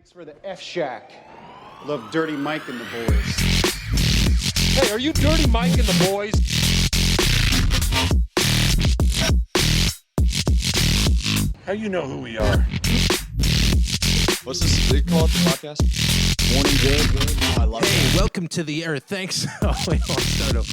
Thanks for the F Shack. Love Dirty Mike and the boys. Hey, are you Dirty Mike and the boys? How you know who we are? What's this? They call it the podcast? Morning Good. Oh, I love Hey, welcome to the air. Thanks. Oh, wait, I'll start over.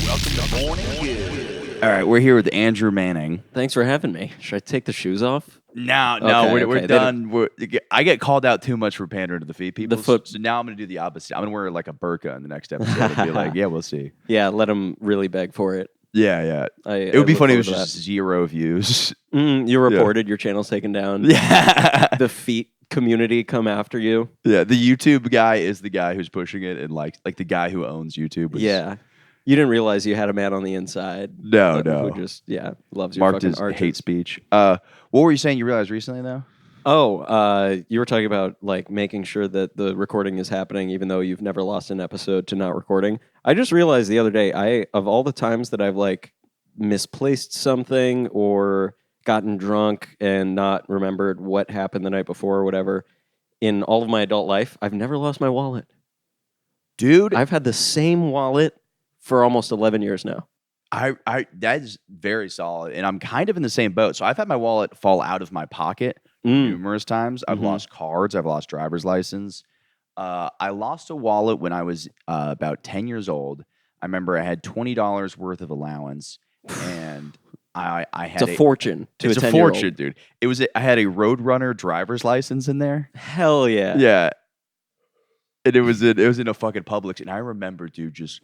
Welcome to Morning Good. All right, we're here with Andrew Manning. Thanks for having me. Should I take the shoes off? No, Okay, we're okay. done. I get called out too much for pandering to the feet people. The foot- So now I'm going to do the opposite. I'm going to wear like a burqa in the next episode and be like, yeah, we'll see. Yeah, let them really beg for it. Yeah. It would be funny if it was just 0 views. You're reported. Your channel's taken down. Yeah. The feet community come after you. Yeah, the YouTube guy is the guy who's pushing it, and like the guy who owns YouTube. Yeah. You didn't realize you had a man on the inside. No. Who just, loves your Marked fucking his art. hate speech. What were you saying you realized recently, though? You were talking about like making sure that the recording is happening even though you've never lost an episode to not recording. I just realized the other day, of all the times that I've like misplaced something or gotten drunk and not remembered what happened the night before or whatever, in all of my adult life, I've never lost my wallet. Dude, I've had the same wallet for almost 11 years now. I that is very solid, and I'm kind of in the same boat. So I've had my wallet fall out of my pocket numerous times. I've lost cards. I've lost driver's license. I lost a wallet when I was about 10 years old. I remember I had $20 worth of allowance, and I had It's a fortune to it's a a 10-year-old. fortune, dude. I had a Roadrunner driver's license in there. Hell yeah. Yeah, and it was in a fucking Publix, and I remember, dude, just.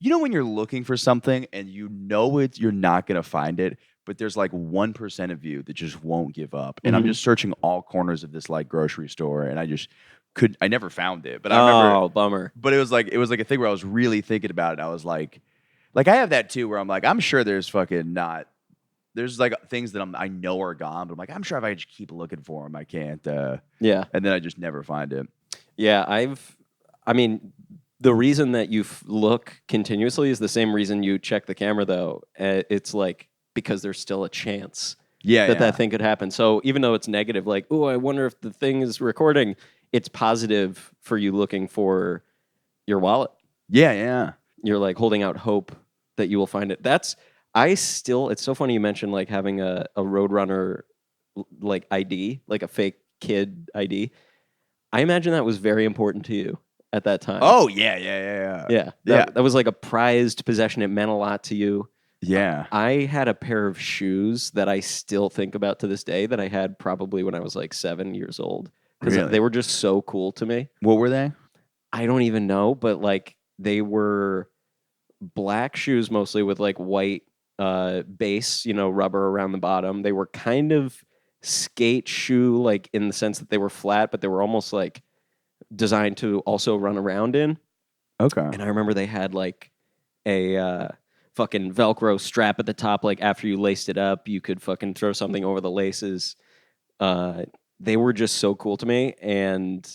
You know when you're looking for something and you know you're not going to find it, but there's like 1% of you that just won't give up. And I'm just searching all corners of this like grocery store, and I never found it. But I remember, Oh, bummer. but it was like a thing where I was really thinking about it. I was like I have that too, where I'm like, I'm sure there's like things that I know are gone, but I'm like, I'm sure if I just keep looking for them, I can't. Yeah. And then I just never find it. Yeah, the reason that you look continuously is the same reason you check the camera, though. It's like because there's still a chance that thing could happen. So even though it's negative, like, oh, I wonder if the thing is recording, it's positive for you looking for your wallet. Yeah. You're like holding out hope that you will find it. It's so funny you mentioned like having a Roadrunner like ID, like a fake kid ID. I imagine that was very important to you at that time. Oh, yeah. That was like a prized possession. It meant a lot to you. Yeah. I had a pair of shoes that I still think about to this day that I had probably when I was like 7 years old. Because Really? they were just so cool to me. What were they? I don't even know, but like they were black shoes mostly with like white base, rubber around the bottom. They were kind of skate shoe, like in the sense that they were flat, but they were almost like designed to also run around in. Okay. And I remember they had like a fucking Velcro strap at the top. Like after you laced it up, you could fucking throw something over the laces. They were just so cool to me. And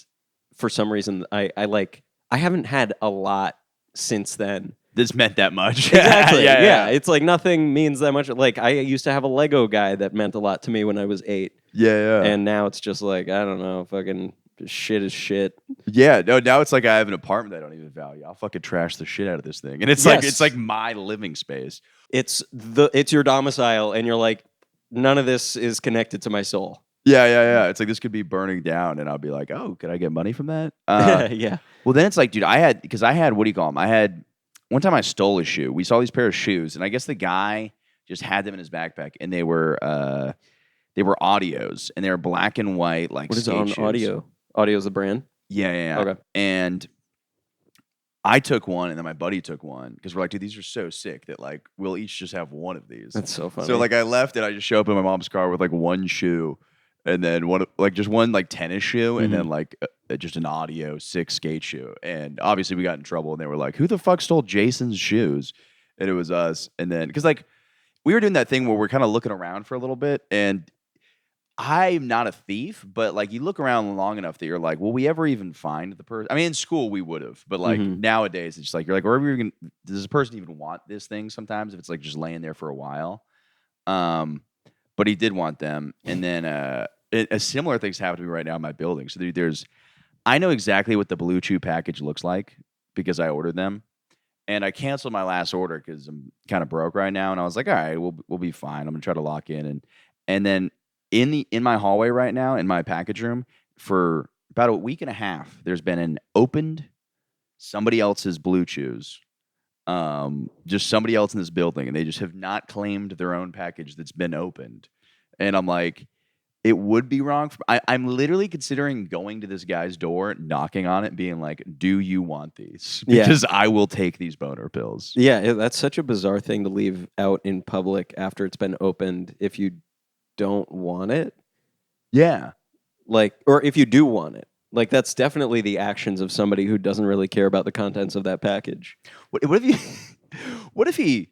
for some reason, I haven't had a lot since then. This meant that much. Exactly. Yeah. It's like nothing means that much. Like I used to have a Lego guy that meant a lot to me when I was 8. Yeah. And now it's just like, I don't know, fucking shit is shit. Yeah, no, now it's like I have an apartment that I don't even value. I'll fucking trash the shit out of this thing. And it's like my living space. It's your domicile, and you're like, none of this is connected to my soul. Yeah. It's like this could be burning down, and I'll be like, oh, could I get money from that? Yeah. Well, then it's like, dude, I had what do you call them? I had one time I stole a shoe. We saw these pair of shoes, and I guess the guy just had them in his backpack, and they were Audios, and they were black and white, like What is skate on shoes. Audio? Audio's the brand? Yeah. Okay. And I took one, and then my buddy took one because we're like, dude, these are so sick that like we'll each just have one of these. That's so funny. So like I left, and I just show up in my mom's car with like one shoe, and then one like tennis shoe, and then like just an Audio 6 skate shoe. And obviously we got in trouble, and they were like, who the fuck stole Jason's shoes? And it was us. And then because like we were doing that thing where we're kind of looking around for a little bit, and I'm not a thief, but like you look around long enough that you're like, will we ever even find the person? I mean, in school we would have, but like nowadays it's just like you're like, wherever does this person even want this thing? Sometimes if it's like just laying there for a while, but he did want them, and then a similar thing's happening to me right now in my building. So I know exactly what the BlueChew package looks like because I ordered them, and I canceled my last order because I'm kind of broke right now. And I was like, all right, we'll be fine. I'm gonna try to lock in, and then in my hallway right now in my package room for about a week and a half, there's been an opened somebody else's BlueChews, just somebody else in this building, and they just have not claimed their own package that's been opened, and I'm like. It would be wrong. I'm literally considering going to this guy's door, knocking on it, being like, "Do you want these?" Because I will take these boner pills. Yeah, that's such a bizarre thing to leave out in public after it's been opened if you don't want it. Yeah. Like, or if you do want it. Like, that's definitely the actions of somebody who doesn't really care about the contents of that package. What if he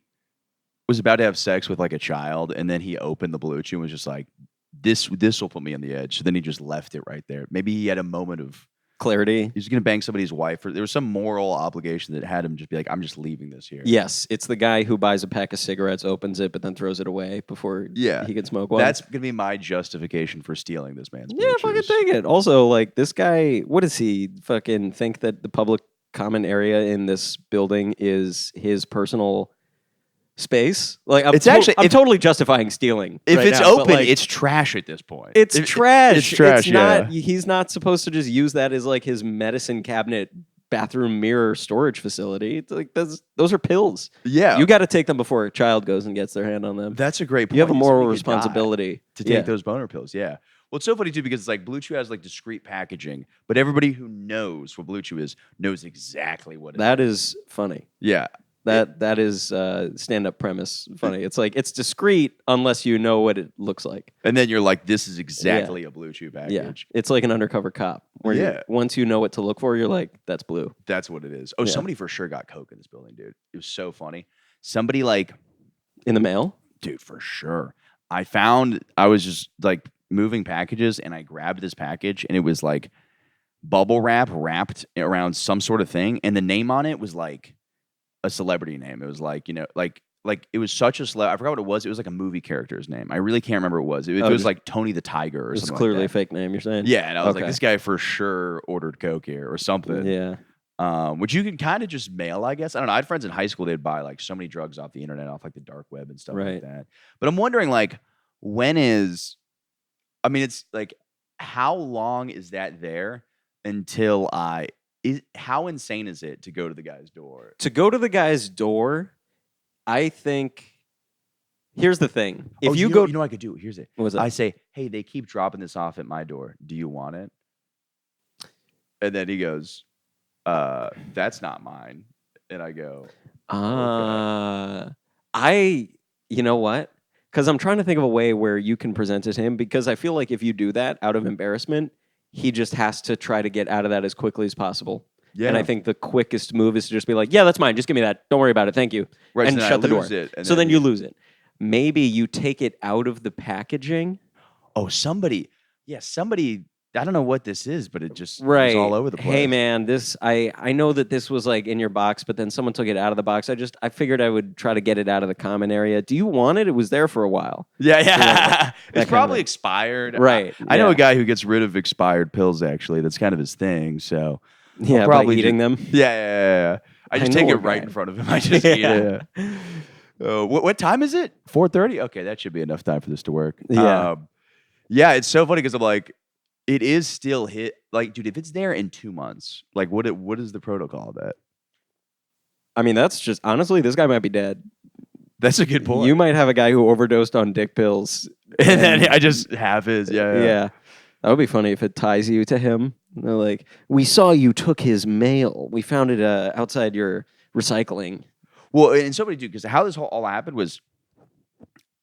was about to have sex with like a child, and then he opened the BlueChew and was just like, This will put me on the edge. So then he just left it right there. Maybe he had a moment of clarity. He's going to bang somebody's wife. Or there was some moral obligation that had him just be like, I'm just leaving this here. Yes, it's the guy who buys a pack of cigarettes, opens it, but then throws it away before he can smoke one. That's going to be my justification for stealing this man's Yeah, BlueChews. fucking take it. Also, like, this guy, what does he fucking think that the public common area in this building is his personal space? Like, I'm totally justifying stealing. If right it's now, open, like, it's trash at this point. It's trash. It's trash. It's not. He's not supposed to just use that as like his medicine cabinet, bathroom mirror storage facility. It's like those are pills. Yeah, you got to take them before a child goes and gets their hand on them. That's a great point. You have a moral responsibility to take those boner pills. Yeah. Well, it's so funny too because it's like BlueChew has like discrete packaging, but everybody who knows what BlueChew is knows exactly what it is. That is funny. Yeah. That is stand-up premise funny. It's like it's discreet unless you know what it looks like. And then you're like, this is exactly a BlueChew package. Yeah. It's like an undercover cop. Where once you know what to look for, you're like, that's blue. That's what it is. Oh, somebody for sure got coke in this building, dude. It was so funny. Somebody like... In the mail? Dude, for sure. I was just like moving packages and I grabbed this package and it was like bubble wrap wrapped around some sort of thing. And the name on it was like a celebrity name. It was like, like it was such a I forgot what it was. It was like a movie character's name. I really can't remember what it was. It was like Tony the Tiger or something. It's clearly like a fake name, you're saying? Yeah, and I was like, this guy for sure ordered coke here or something. Yeah. Which you can kind of just mail, I guess. I don't know. I had friends in high school, they'd buy like so many drugs off the internet, off like the dark web and stuff like that. But I'm wondering like, it's like, how long is that there until how insane is it to go to the guy's door? To go to the guy's door, I think. Here's the thing: if you go, you know what I could do. Here's it. What was it? I say, hey, they keep dropping this off at my door. Do you want it? And then he goes, that's not mine. And I go, okay. You know what? Because I'm trying to think of a way where you can present it to him. Because I feel like if you do that out of embarrassment, he just has to try to get out of that as quickly as possible. Yeah. And I think the quickest move is to just be like, yeah, that's mine. Just give me that. Don't worry about it. Thank you. Right, and so shut the door. So then you lose it. Maybe you take it out of the packaging. Oh, somebody. I don't know what this is, but it just was all over the place. Hey, man, I know that this was like in your box, but then someone took it out of the box. I figured I would try to get it out of the common area. Do you want it? It was there for a while. Yeah. It's probably expired. Right. I know a guy who gets rid of expired pills, actually. That's kind of his thing. So yeah, probably eating them. Yeah. I just take it right in front of him. I just eat it. What time is it? 4:30? Okay, that should be enough time for this to work. Yeah. Yeah, it's so funny because I'm like, it is still hit. Like, dude, if it's there in 2 months, like, what is the protocol of that? I mean, that's just honestly, this guy might be dead. That's a good point. You might have a guy who overdosed on dick pills, and then I just have his. Yeah. That would be funny if it ties you to him. They're like, we saw you took his mail. We found it outside your recycling. Well, and somebody because how this all happened was,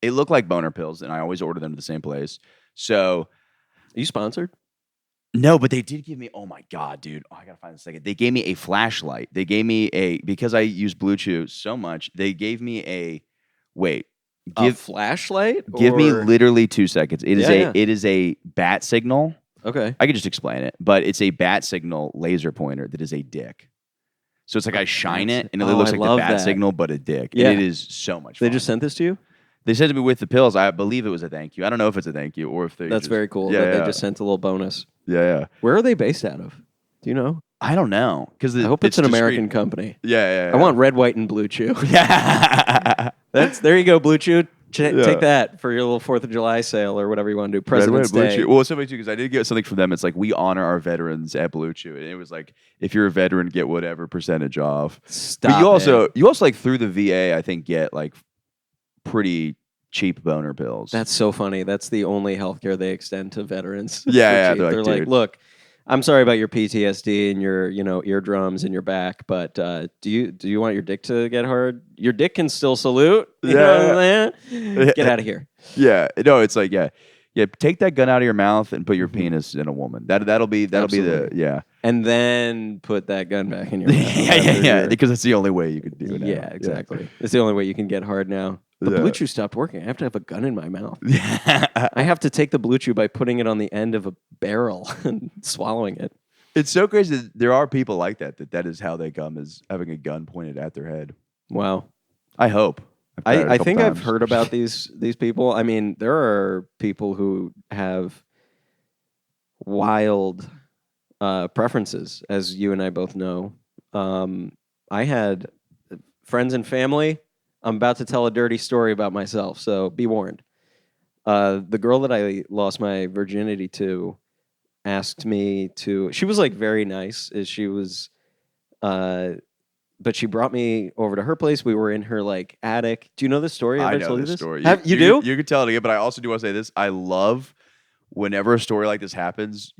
it looked like boner pills, and I always order them to the same place. So. Are you sponsored? No, but they did give me, oh my God, dude. Oh, I gotta find a second. They gave me a flashlight. They gave me because I use BlueChew so much, they gave me a flashlight? Give me literally 2 seconds. It is a bat signal. Okay. I could just explain it, but it's a bat signal laser pointer that is a dick. So it's like I shine it and it looks like the bat signal, but a dick. Yeah. And it is so much fun. They just sent this to you? They said to me with the pills, I believe it was a thank you. I don't know if it's a thank you or if they That's just, very cool. Yeah, that yeah. They just sent a little bonus. Yeah. Where are they based out of? Do you know? I don't know. Because I hope it's an American company. Yeah. I want red, white, and blue chew. Yeah. There you go, Blue Chew. Yeah. Take that for your little 4th of July sale or whatever you want to do. Red, President's Blue Day. Chew. Well, somebody too, because I did get something from them. It's like we honor our veterans at Blue Chew, and it was like if you're a veteran, get whatever percentage off. Stop. But you also like through the VA, I think get like pretty cheap boner pills. That's so funny. That's the only healthcare they extend to veterans. Yeah, For cheap. they're They're like, like, "Dude." look, I'm sorry about your PTSD and your, eardrums and your back, but do you want your dick to get hard? Your dick can still salute. You know what I'm saying? Get out of here. Yeah, no, it's like yeah. Take that gun out of your mouth and put your penis in a woman. That'll be the Absolutely. And then put that gun back in your mouth. yeah. Because it's the only way you could do it. Yeah, exactly. It's the only way you can get hard now. The Blue Chew stopped working. I have to have a gun in my mouth. I have to take the Blue Chew by putting it on the end of a barrel and swallowing it. It's so crazy that there are people like that is how they come, is having a gun pointed at their head. Wow. I hope. I think I've heard about these people. I mean, there are people who have wild preferences, as you and I both know. I had friends and family. I'm about to tell a dirty story about myself, so be warned. The girl that I lost my virginity to asked me to. She was like very nice. She was, but she brought me over to her place. We were in her like attic. Do you know this story? I Ever know told you this story. You do? You can tell it again, but I also do want to say this. I love whenever a story like this happens.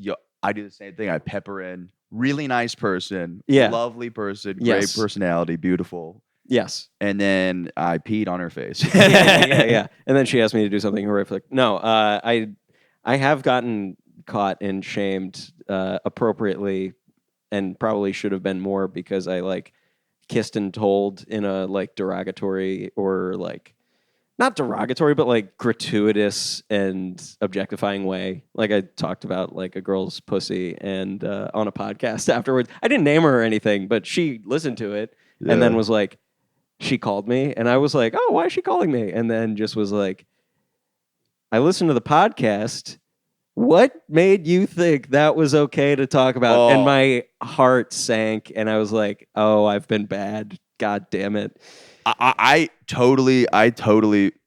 I do the same thing. I pepper in really nice person, lovely person, great personality, beautiful. Yes. And then I peed on her face. yeah. And then she asked me to do something horrific. No, I have gotten caught and shamed appropriately, and probably should have been more, because I like kissed and told in a like derogatory or like not derogatory, but like gratuitous and objectifying way. Like I talked about like a girl's pussy and on a podcast afterwards. I didn't name her or anything, but she listened to it and then was like, she called me and I was like, oh, why is she calling me? And then just was like, I listened to the podcast. What made you think that was okay to talk about? Oh. And my heart sank and I was like, oh, I've been bad. God damn it. I totally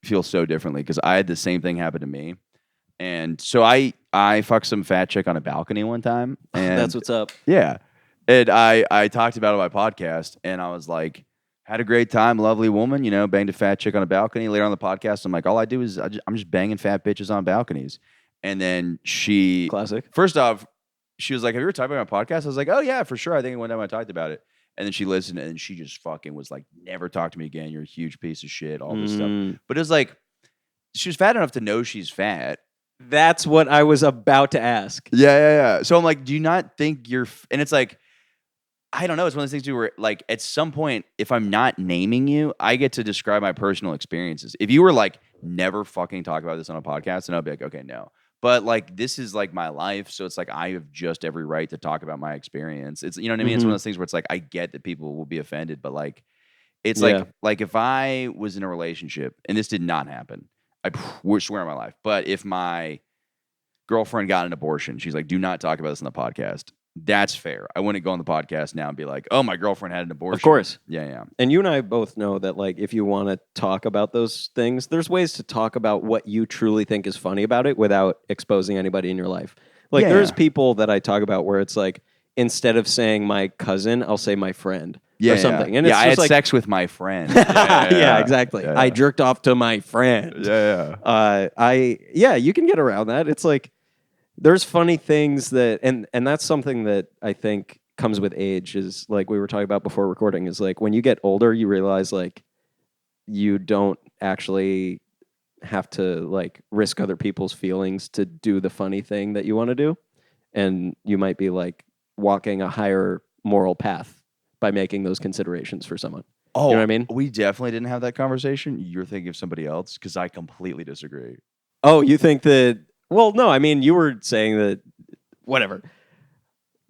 feel so differently, because I had the same thing happen to me. And so I fucked some fat chick on a balcony one time. And That's what's up. Yeah. And I talked about it on my podcast, and I was like, had a great time, lovely woman, banged a fat chick on a balcony. Later on the podcast, I'm like, all I do is I'm just banging fat bitches on balconies. And then she... Classic. First off, she was like, have you ever talked about my podcast? I was like, oh yeah, for sure. I think one time I talked about it. And then she listened, and she just fucking was like, never talk to me again. You're a huge piece of shit, all this stuff. But it was like, she was fat enough to know she's fat. That's what I was about to ask. Yeah. So I'm like, do you not think you're... And it's like, I don't know. It's one of those things too where, like, at some point, if I'm not naming you, I get to describe my personal experiences. If you were like, never fucking talk about this on a podcast, then I'll be like, okay, no. But like, this is like my life, so it's like I have just every right to talk about my experience. It's, you know what I mean? It's one of those things where it's like I get that people will be offended, but like, it's like if I was in a relationship and this did not happen, I swear on my life. But if my girlfriend got an abortion, she's like, do not talk about this on the podcast. That's fair. I wouldn't go on the podcast now and be like, oh, my girlfriend had an abortion. Of course. Yeah. And you and I both know that, like, if you want to talk about those things, there's ways to talk about what you truly think is funny about it without exposing anybody in your life. Like, there's people that I talk about where it's like, instead of saying my cousin, I'll say my friend or something. Yeah. And it's I just had like, sex with my friend. Yeah, exactly. Yeah. I jerked off to my friend. You can get around that. It's like, there's funny things that, and that's something that I think comes with age, is like we were talking about before recording, is like when you get older, you realize like you don't actually have to like risk other people's feelings to do the funny thing that you want to do. And you might be like walking a higher moral path by making those considerations for someone. Oh, you know what I mean? We definitely didn't have that conversation. You're thinking of somebody else, because I completely disagree. Oh, you think that... Well, no, I mean, you were saying that, whatever.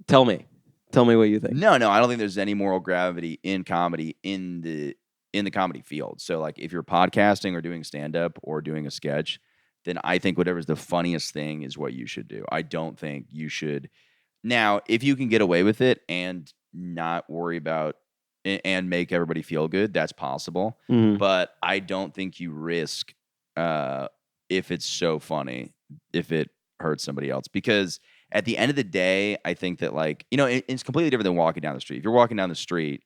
Tell me what you think. No, I don't think there's any moral gravity in comedy in the in the comedy field. So like if you're podcasting or doing stand-up or doing a sketch, then I think whatever's the funniest thing is what you should do. I don't think you should. Now, if you can get away with it and not worry about and make everybody feel good, that's possible. Mhm. But I don't think you risk if it's so funny, if it hurts somebody else. Because at the end of the day, I think that like, you know, it's completely different than walking down the street. If you're walking down the street,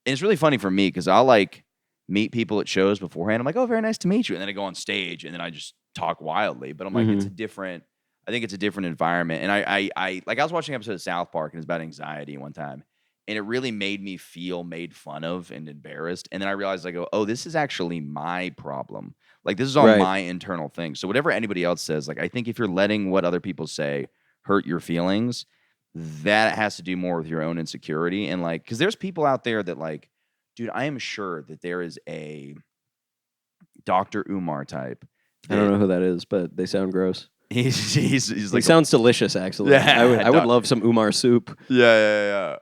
and it's really funny for me because I'll like meet people at shows beforehand. I'm like, oh, very nice to meet you. And then I go on stage and then I just talk wildly. But I'm like, it's a different, I think it's a different environment. And I like, I was watching an episode of South Park and it's about anxiety one time. And it really made me feel made fun of and embarrassed. And then I realized, I go, oh, this is actually my problem. Like, this is all my internal thing. So whatever anybody else says, like, I think if you're letting what other people say hurt your feelings, that has to do more with your own insecurity. And like, because there's people out there that like, dude, I am sure that there is a Dr. Umar type. I don't know who that is, but they sound gross. He's He like sounds delicious, actually. Yeah, I would love some Umar soup. yeah.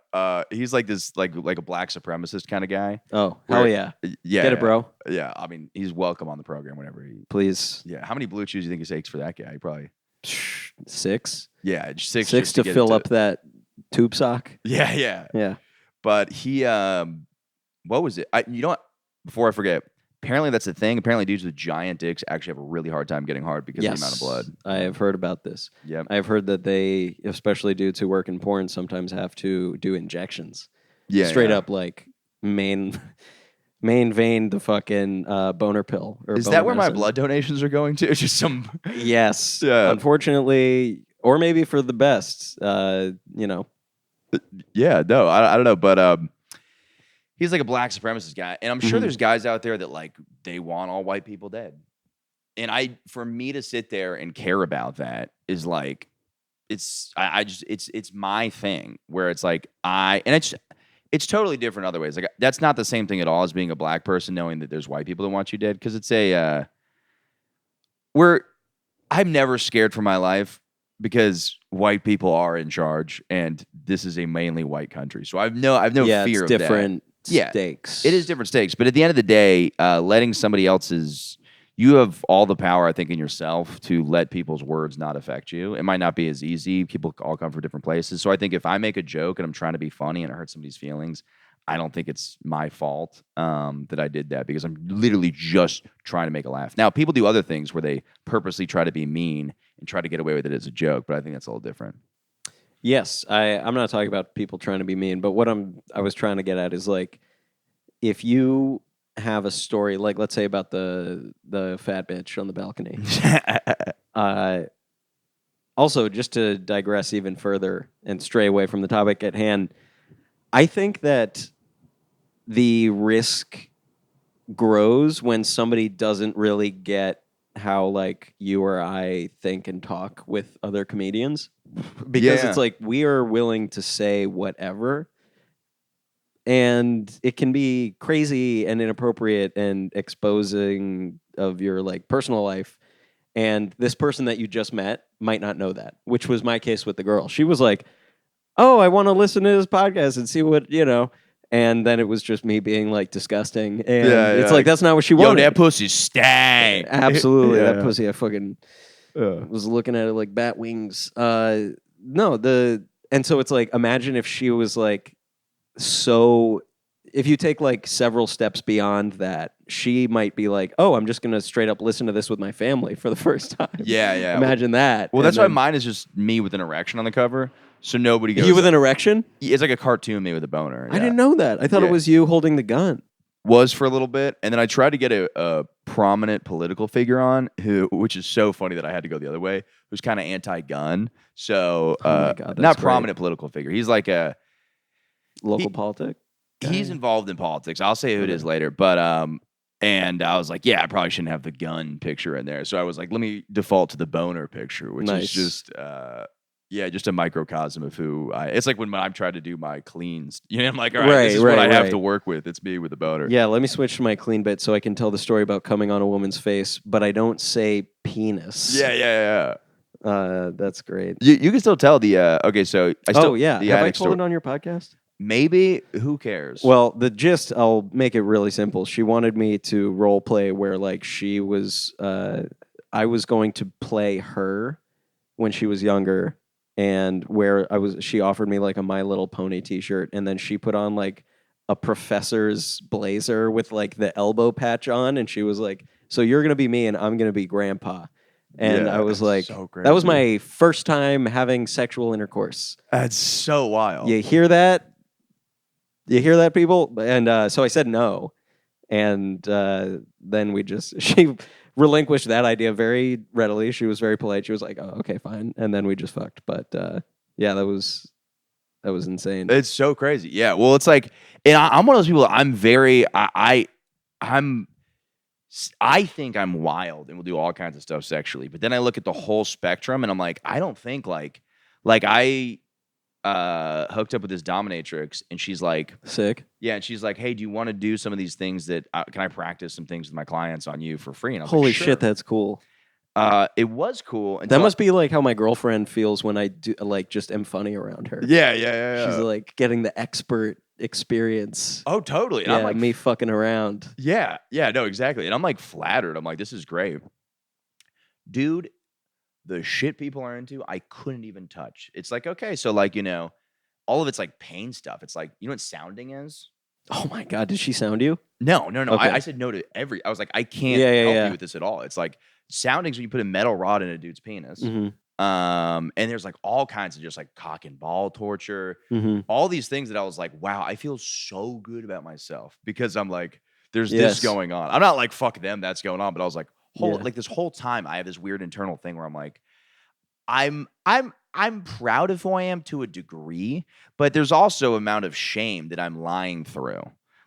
He's like this like a black supremacist kind of guy. Oh, hell yeah. Yeah. Get it, bro. Yeah. I mean, he's welcome on the program whenever he. Please. Yeah. How many BlueChews do you think it takes for that guy? Probably 6? Yeah, six Six to get fill into- up that tube sock. Yeah. Yeah. But he, what was it? You know what? Before I forget, apparently that's the thing. Apparently, dudes with giant dicks actually have a really hard time getting hard because of the amount of blood. I have heard about this. Yep. I've heard that they, especially dudes who work in porn, sometimes have to do injections. Yeah. Straight up, like main vein, the fucking boner pill. Or Is boner that where my medicine. blood donations are going to? It's just some. Yes. Yeah. Unfortunately, or maybe for the best. You know. Yeah. No, I don't know, but he's like a black supremacist guy, and I'm sure there's guys out there that like they want all white people dead. And for me to sit there and care about that is like, it's my thing where it's like it's totally different other ways. Like that's not the same thing at all as being a black person knowing that there's white people that want you dead. Because it's I'm never scared for my life because white people are in charge, and this is a mainly white country. So I've no Yeah, fear it's of that. different Yeah, stakes. It is different stakes, but at the end of the day, letting somebody else's, you have all the power, I think, in yourself to let people's words not affect you. It might not be as easy. People all come from different places. So I think if I make a joke and I'm trying to be funny and it hurts somebody's feelings, I don't think it's my fault that I did that because I'm literally just trying to make a laugh. Now, people do other things where they purposely try to be mean and try to get away with it as a joke, but I think that's a little different. Yes, I'm not talking about people trying to be mean, but what I was trying to get at is like, if you have a story, like let's say about the fat bitch on the balcony. Also, just to digress even further and stray away from the topic at hand, I think that the risk grows when somebody doesn't really get how like you or I think and talk with other comedians. Because it's like we are willing to say whatever, and it can be crazy and inappropriate and exposing of your like personal life. And this person that you just met might not know that, which was my case with the girl. She was like, "Oh, I want to listen to this podcast and see what, you know." And then it was just me being like disgusting. And it's like, that's not what she wanted. Yo, that pussy stank. Absolutely. Yeah. That pussy, I fucking was looking at it like bat wings. And so it's like, imagine if she was like, if you take like several steps beyond that, she might be like, oh, I'm just going to straight up listen to this with my family for the first time. Yeah. Imagine that. Well, that's why mine is just me with an erection on the cover. So nobody goes. You with an erection? It's like a cartoon me with a boner. I didn't know that. I thought it was you holding the gun. Was for a little bit, and then I tried to get a prominent political figure on which is so funny that I had to go the other way, who's kind of anti-gun. So my God, not great. prominent political figure. He's like a Local politic? he's involved in politics. I'll say who it is later, but and I was like, yeah, I probably shouldn't have the gun picture in there. So I was like, let me default to the boner picture, which is just just a microcosm of who it's like when I've tried to do my cleans. You know, I'm like, all right, this is what I have to work with. It's me with the boner. Yeah, let me switch to my clean bit so I can tell the story about coming on a woman's face, but I don't say penis. Yeah. That's great. You can still tell the okay. So I still have I told story. it on your podcast? Maybe. Who cares? Well, the gist, I'll make it really simple. She wanted me to role play where like she was I was going to play her when she was younger, and where she offered me like a My Little Pony t-shirt, and then she put on like a professor's blazer with like the elbow patch on, and she was like, "So you're going to be me and I'm going to be grandpa." And Yeah, I was like, so that was crazy. my first time having sexual intercourse. That's so wild. You hear that? You hear that, people? And so I said no. And then she relinquished that idea very readily. She was very polite. She was like, "Oh, okay, fine." And then we just fucked. But yeah, that was insane. It's so crazy. Yeah. Well, it's like, and I'm one of those people. I'm very. I think I'm wild and will do all kinds of stuff sexually. But then I look at the whole spectrum, and I'm like, I don't think like I hooked up with this dominatrix, and she's like, Sick. yeah, and she's like, hey, do you want to do some of these things that can I practice some things with my clients on you for free? And I was Holy like, sure. shit, that's cool. It was cool. That must be like how my girlfriend feels when I do like just am funny around her. Yeah. She's like getting the expert experience. Oh, totally. And Yeah, I'm like, me fucking around. yeah, no, exactly. And I'm like flattered. I'm like, this is great. Dude, the shit people are into, I couldn't even touch. It's like, okay, so like, all of it's like pain stuff. It's like, you know what sounding is? Oh my god, did she sound you? No. Okay. I said no to I was like, I can't Yeah, help yeah. you with this at all. It's like sounding's when you put a metal rod in a dude's penis. Mm-hmm. And there's like all kinds of just like cock and ball torture, Mm-hmm. all these things that I was like, wow, I feel so good about myself because I'm like, there's Yes. this going on. I'm not like, fuck them, that's going on. But I was like, Yeah. like this whole time I have this weird internal thing where I'm like, I'm proud of who I am to a degree, but there's also amount of shame that I'm lying through.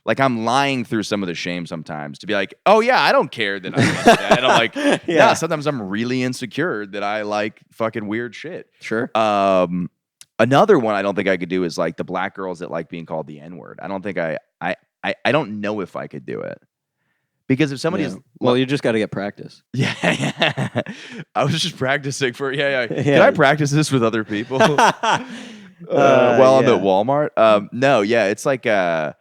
Like I'm lying through some of the shame sometimes to be like, oh yeah, I don't care that I did that. And I'm like, Yeah. yeah, sometimes I'm really insecure that I like fucking weird shit. Sure. Another one I don't think I could do is like the black girls that like being called the N-word. I don't think I don't know if I could do it. Because if somebody's Yeah. Well, you just got to get practice. yeah. I was just practicing for yeah. Can Yeah. I practice this with other people? While I'm yeah. at Walmart. No, yeah, it's like I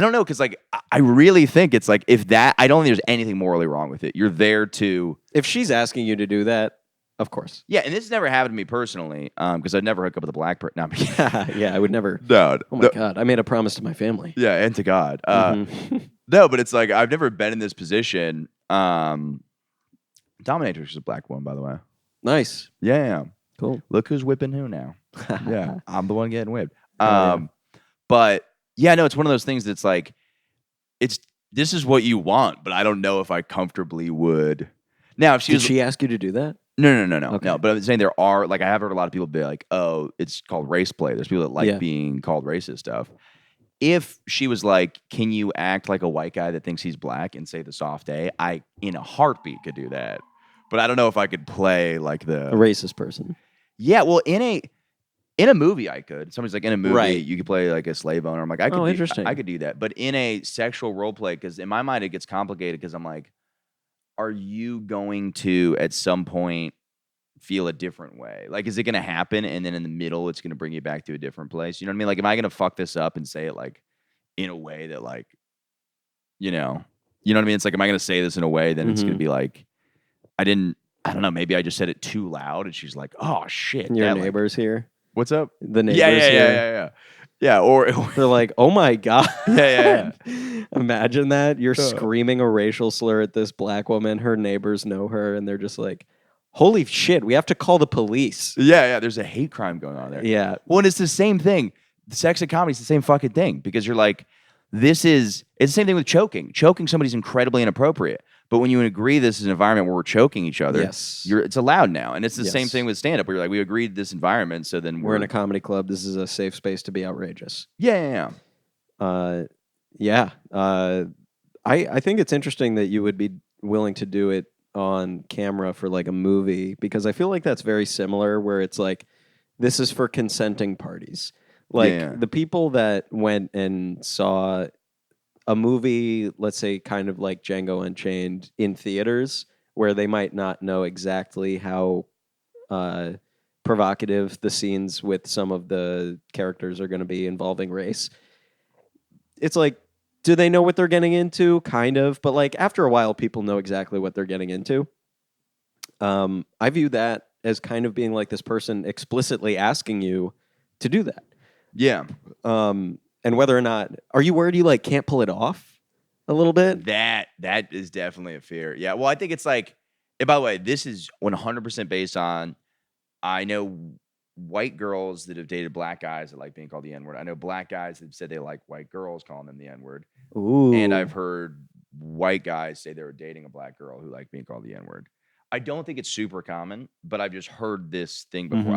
don't know, because like I really think it's like if that I don't think there's anything morally wrong with it. You're there to If she's asking you to do that, of course. yeah, and this never happened to me personally, because I'd never hook up with a black person. No, I'm kidding. Yeah, I would never. No, Oh my god, I made a promise to my family. yeah, and to God. Mhm. No, but it's like I've never been in this position. Dominatrix is a black woman, by the way. Nice. Yeah. Cool. Look who's whipping who now. Yeah, I'm the one getting whipped. Yeah. But yeah, no, it's one of those things that's like, this is what you want, but I don't know if I comfortably would. Now, if she Did was, she ask you to do that? no, Okay. no. But I'm saying there are like I have heard a lot of people be like, oh, it's called race play. There's people that like Yeah. being called racist stuff. If she was like, can you act like a white guy that thinks he's black and say the soft A? I in a heartbeat could do that. But I don't know if I could play like A racist person. yeah, well, in a movie, I could. Somebody's like, in a movie, Right. you could play like a slave owner. I'm like, I could. Interesting. I could do that. But in a sexual role play, because in my mind it gets complicated. Because I'm like, are you going to at some point feel a different way? Like, is it going to happen, and then in the middle, it's going to bring you back to a different place? You know what I mean? Like, am I going to fuck this up and say it like in a way that like, you know what I mean? It's like, am I going to say this in a way that it's going to be like, I don't know. Maybe I just said it too loud, and she's like, "Oh shit!" Your that, like- neighbors here. What's up? The neighbors here. Yeah. Or They're like, oh my god. Yeah. Imagine that. You're screaming a racial slur at this black woman. Her neighbors know her, and they're just like, holy shit, we have to call the police. yeah. There's a hate crime going on there. Yeah. Well, and it's the same thing. Sex and comedy is the same fucking thing because you're like, it's the same thing with choking. Choking somebody's incredibly inappropriate. But when you agree this is an environment where we're choking each other, Yes. it's allowed now. And it's the same Yes. thing with stand-up where you're like, we agreed to this environment, so then We're in a comedy club. This is a safe space to be outrageous. Yeah. I think it's interesting that you would be willing to do it on camera for like a movie because I feel like that's very similar where it's like this is for consenting parties. Like Yeah. the people that went and saw a movie, let's say kind of like Django Unchained in theaters where they might not know exactly how provocative the scenes with some of the characters are going to be involving race. It's like, do they know what they're getting into? Kind of, but like after a while, people know exactly what they're getting into. I view that as kind of being like this person explicitly asking you to do that. Yeah. And whether or not, are you worried you like can't pull it off a little bit? That is definitely a fear. Yeah. Well, I think it's like, and by the way, this is 100% based on, I know white girls that have dated black guys that like being called the N-word. I know black guys that have said they like white girls calling them the N-word. Ooh. And I've heard white guys say they were dating a black girl who liked being called the N-word. I don't think it's super common, but I've just heard this thing before.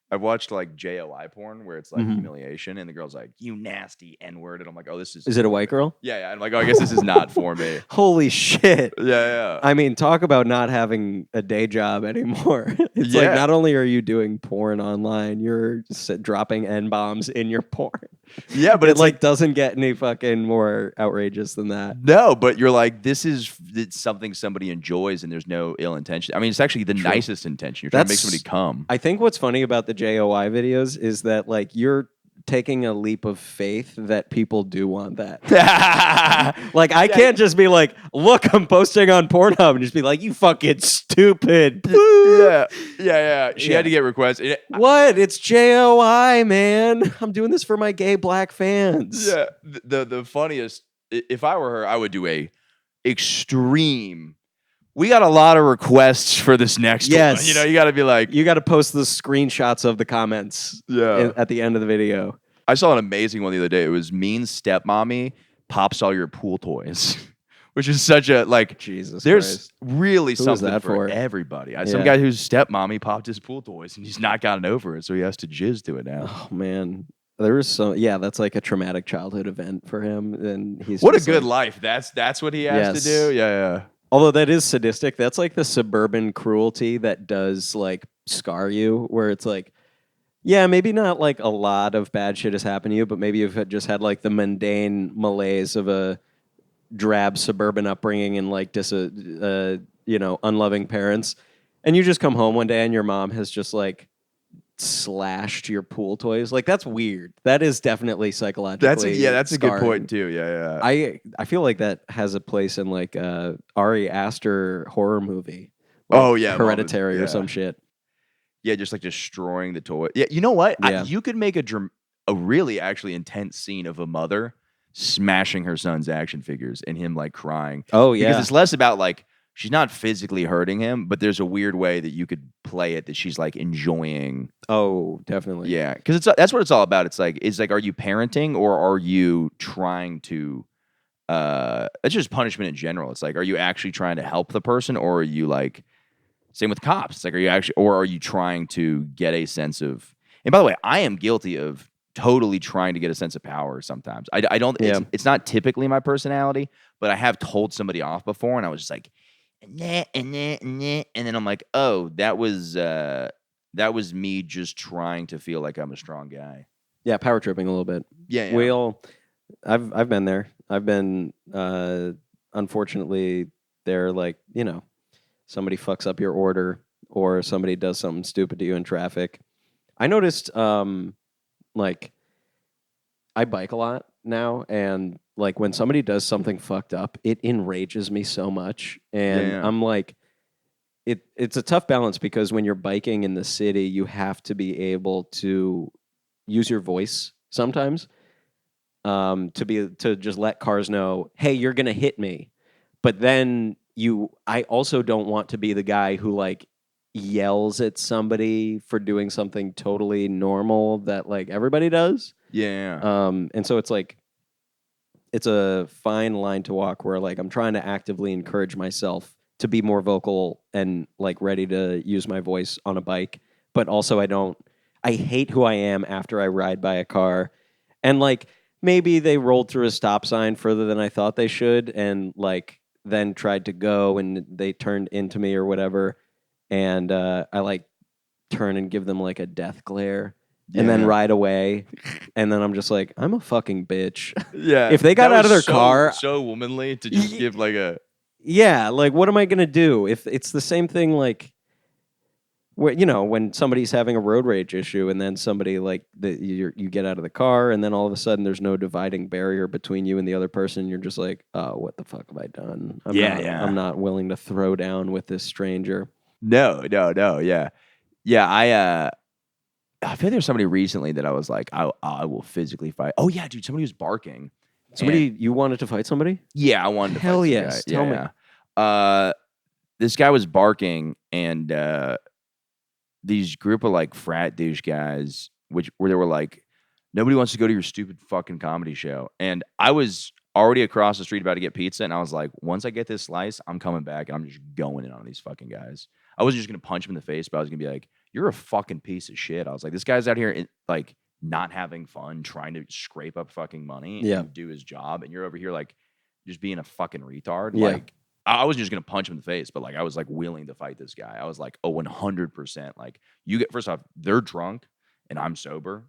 I've watched like JOI porn where it's like humiliation, and the girl's like, "You nasty N-word," and I'm like, "Oh, this is." Is it a white girl? Yeah. I'm like, "Oh, I guess this is not for me." Holy shit. Yeah. I mean, talk about not having a day job anymore. It's like not only are you doing porn online, you're dropping N-bombs in your porn. Yeah, but it like doesn't get any fucking more outrageous than that. No, but you're like, it's something somebody enjoys, and there's no ill intention. I mean, it's actually the nicest intention. You're trying to make somebody come. I think what's funny about the JOI videos is that like you're taking a leap of faith that people do want that. Like I can't just be like, look, I'm posting on Pornhub and just be like, you fucking stupid. Yeah. She had to get requests. What? It's JOI, man. I'm doing this for my gay black fans. Yeah. The funniest, if I were her, I would do a extreme. We got a lot of requests for this next one. You know, you got to be like... You got to post the screenshots of the comments at the end of the video. I saw an amazing one the other day. It was mean stepmommy pops all your pool toys, which is such a, like... Jesus There's Christ. really Who something that for everybody. Some guy whose stepmommy popped his pool toys, and he's not gotten over it, so he has to jizz to it now. Oh, man. There was some, that's like a traumatic childhood event for him. And he's what a good life. That's what he has to do. Yeah. Although that is sadistic. That's like the suburban cruelty that does like scar you, where it's like, yeah, maybe not like a lot of bad shit has happened to you, but maybe you've just had like the mundane malaise of a drab suburban upbringing and like unloving parents, and you just come home one day and your mom has just like slashed your pool toys. Like that's weird. That is definitely psychologically. That's a good scarring. point too. Yeah. I feel like that has a place in like Ari Aster horror movie. Like Hereditary or some shit. Yeah, just like destroying the toy. Yeah, you know what? Yeah. You could make a really actually intense scene of a mother smashing her son's action figures and him like crying. Oh yeah, because it's less about like she's not physically hurting him, but there's a weird way that you could play it that she's like enjoying. Oh, definitely. Yeah, because that's what it's all about. It's like, are you parenting or are you trying to? It's just punishment in general. It's like, are you actually trying to help the person, or are you like, same with cops? It's like, are you trying to get a sense of? And by the way, I am guilty of totally trying to get a sense of power sometimes. I don't. It's not typically my personality, but I have told somebody off before, and I was just like. Nah, and then I'm like, oh, that was me just trying to feel like I'm a strong guy. Yeah, power tripping a little bit. Yeah. I've been there. I've been unfortunately there. Like somebody fucks up your order or somebody does something stupid to you in traffic. I noticed like I bike a lot now, and like when somebody does something fucked up, it enrages me so much. And I'm like, it's a tough balance because when you're biking in the city, you have to be able to use your voice sometimes to just let cars know, hey, you're gonna hit me. But then I also don't want to be the guy who like yells at somebody for doing something totally normal that like everybody does. Yeah. And so it's like, it's a fine line to walk where like I'm trying to actively encourage myself to be more vocal and like ready to use my voice on a bike, but also I hate who I am after I ride by a car and like maybe they rolled through a stop sign further than I thought they should and like then tried to go and they turned into me or whatever, and I like turn and give them like a death glare. And then ride away, and then I'm just like, I'm a fucking bitch. Yeah. If they got out of their car, so womanly to just give like a like what am I gonna do? If it's the same thing, like when somebody's having a road rage issue, and then somebody like you get out of the car, and then all of a sudden there's no dividing barrier between you and the other person. You're just like, oh, what the fuck have I done? I'm not willing to throw down with this stranger. No, yeah. I feel there's somebody recently that I was like, I will physically fight. Oh yeah, dude, somebody was barking. You wanted to fight somebody? Yeah, I wanted to Hell fight some yes, guy. tell me. This guy was barking, and these group of like frat douche guys, where they were like, nobody wants to go to your stupid fucking comedy show. And I was already across the street about to get pizza, and I was like, once I get this slice, I'm coming back, and I'm just going in on these fucking guys. I wasn't just gonna punch him in the face, but I was gonna be like, you're a fucking piece of shit. I was like, this guy's out here like not having fun, trying to scrape up fucking money and do his job, and you're over here like just being a fucking retard. Yeah. Like, I wasn't just gonna punch him in the face, but like I was like willing to fight this guy. I was like, 100%. Like, first off, they're drunk and I'm sober.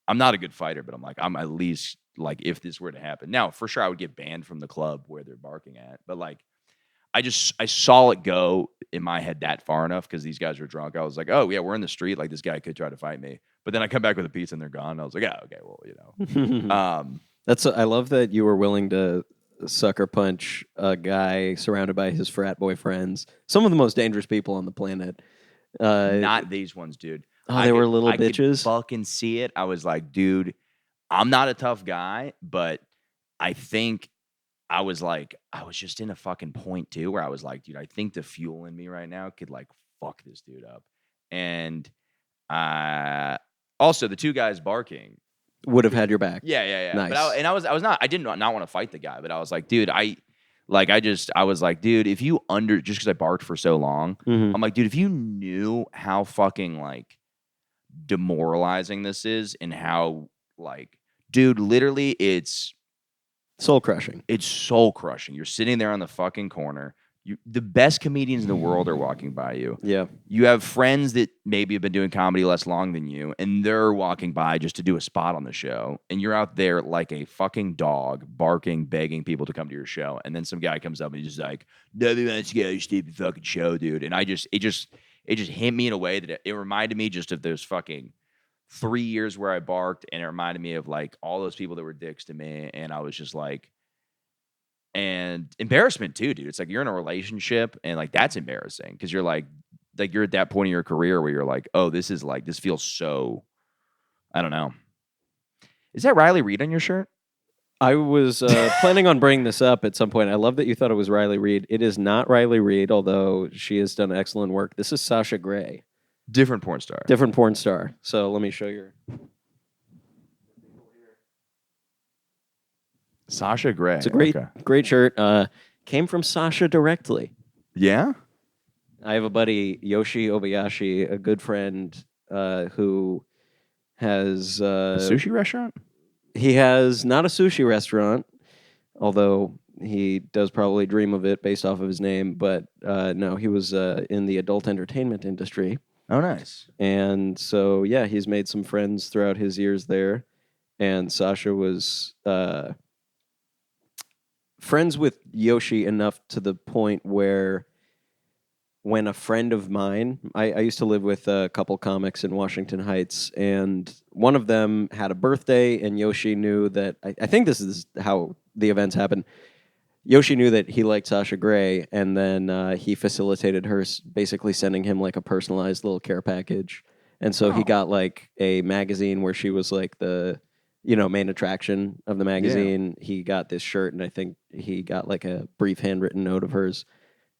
I'm not a good fighter, but I'm at least like, if this were to happen. Now, for sure I would get banned from the club where they're barking at. But like I saw it go in my head that far enough because these guys were drunk. I was like, oh yeah, we're in the street. Like, this guy could try to fight me. But then I come back with a pizza and they're gone. I was like, yeah, okay, well, I love that you were willing to sucker punch a guy surrounded by his frat boy friends. Some of the most dangerous people on the planet. Not these ones, dude. Oh, they were little bitches? I could fucking see it. I was like, dude, I'm not a tough guy, but I think I was just in a fucking point too where I was like, dude, I think the fuel in me right now could like fuck this dude up. And also the two guys barking would have had your back. Yeah. Nice. But I did not want to fight the guy, but I was like, dude, I was like, dude, if you just because I barked for so long, I'm like, dude, if you knew how fucking like demoralizing this is and how like, dude, literally it's soul crushing. It's soul crushing. You're sitting there on the fucking corner. The best comedians in the world are walking by you. Yeah. You have friends that maybe have been doing comedy less long than you, and they're walking by just to do a spot on the show. And you're out there like a fucking dog, barking, begging people to come to your show. And then some guy comes up and he's just like, nobody wants to go to your stupid fucking show, dude. And it just hit me in a way that it reminded me just of those fucking 3 years where I barked, and it reminded me of like all those people that were dicks to me. And I was just like, and embarrassment too, dude. It's like you're in a relationship and like that's embarrassing because you're like you're at that point in your career where you're like, oh, this feels so, I don't know. Is that Riley Reid on your shirt? I was planning on bringing this up at some point. I love that you thought it was Riley Reid. It is not Riley Reid, although she has done excellent work. This is Sasha Grey. Different porn star. So let me show you. Sasha Grey. It's a great shirt. Came from Sasha directly. Yeah? I have a buddy, Yoshi Obayashi, a good friend who has... a sushi restaurant? He has not a sushi restaurant, although he does probably dream of it based off of his name. But no, he was in the adult entertainment industry. Oh, nice. And so, yeah, he's made some friends throughout his years there. And Sasha was... friends with Yoshi enough to the point where when a friend of mine, I used to live with a couple comics in Washington Heights, and one of them had a birthday, and Yoshi knew that, I think this is how the events happened. Yoshi knew that he liked Sasha Grey, and then he facilitated her basically sending him like a personalized little care package. And so he got like a magazine where she was like the... main attraction of the magazine. Yeah. He got this shirt, and I think he got like a brief handwritten note of hers.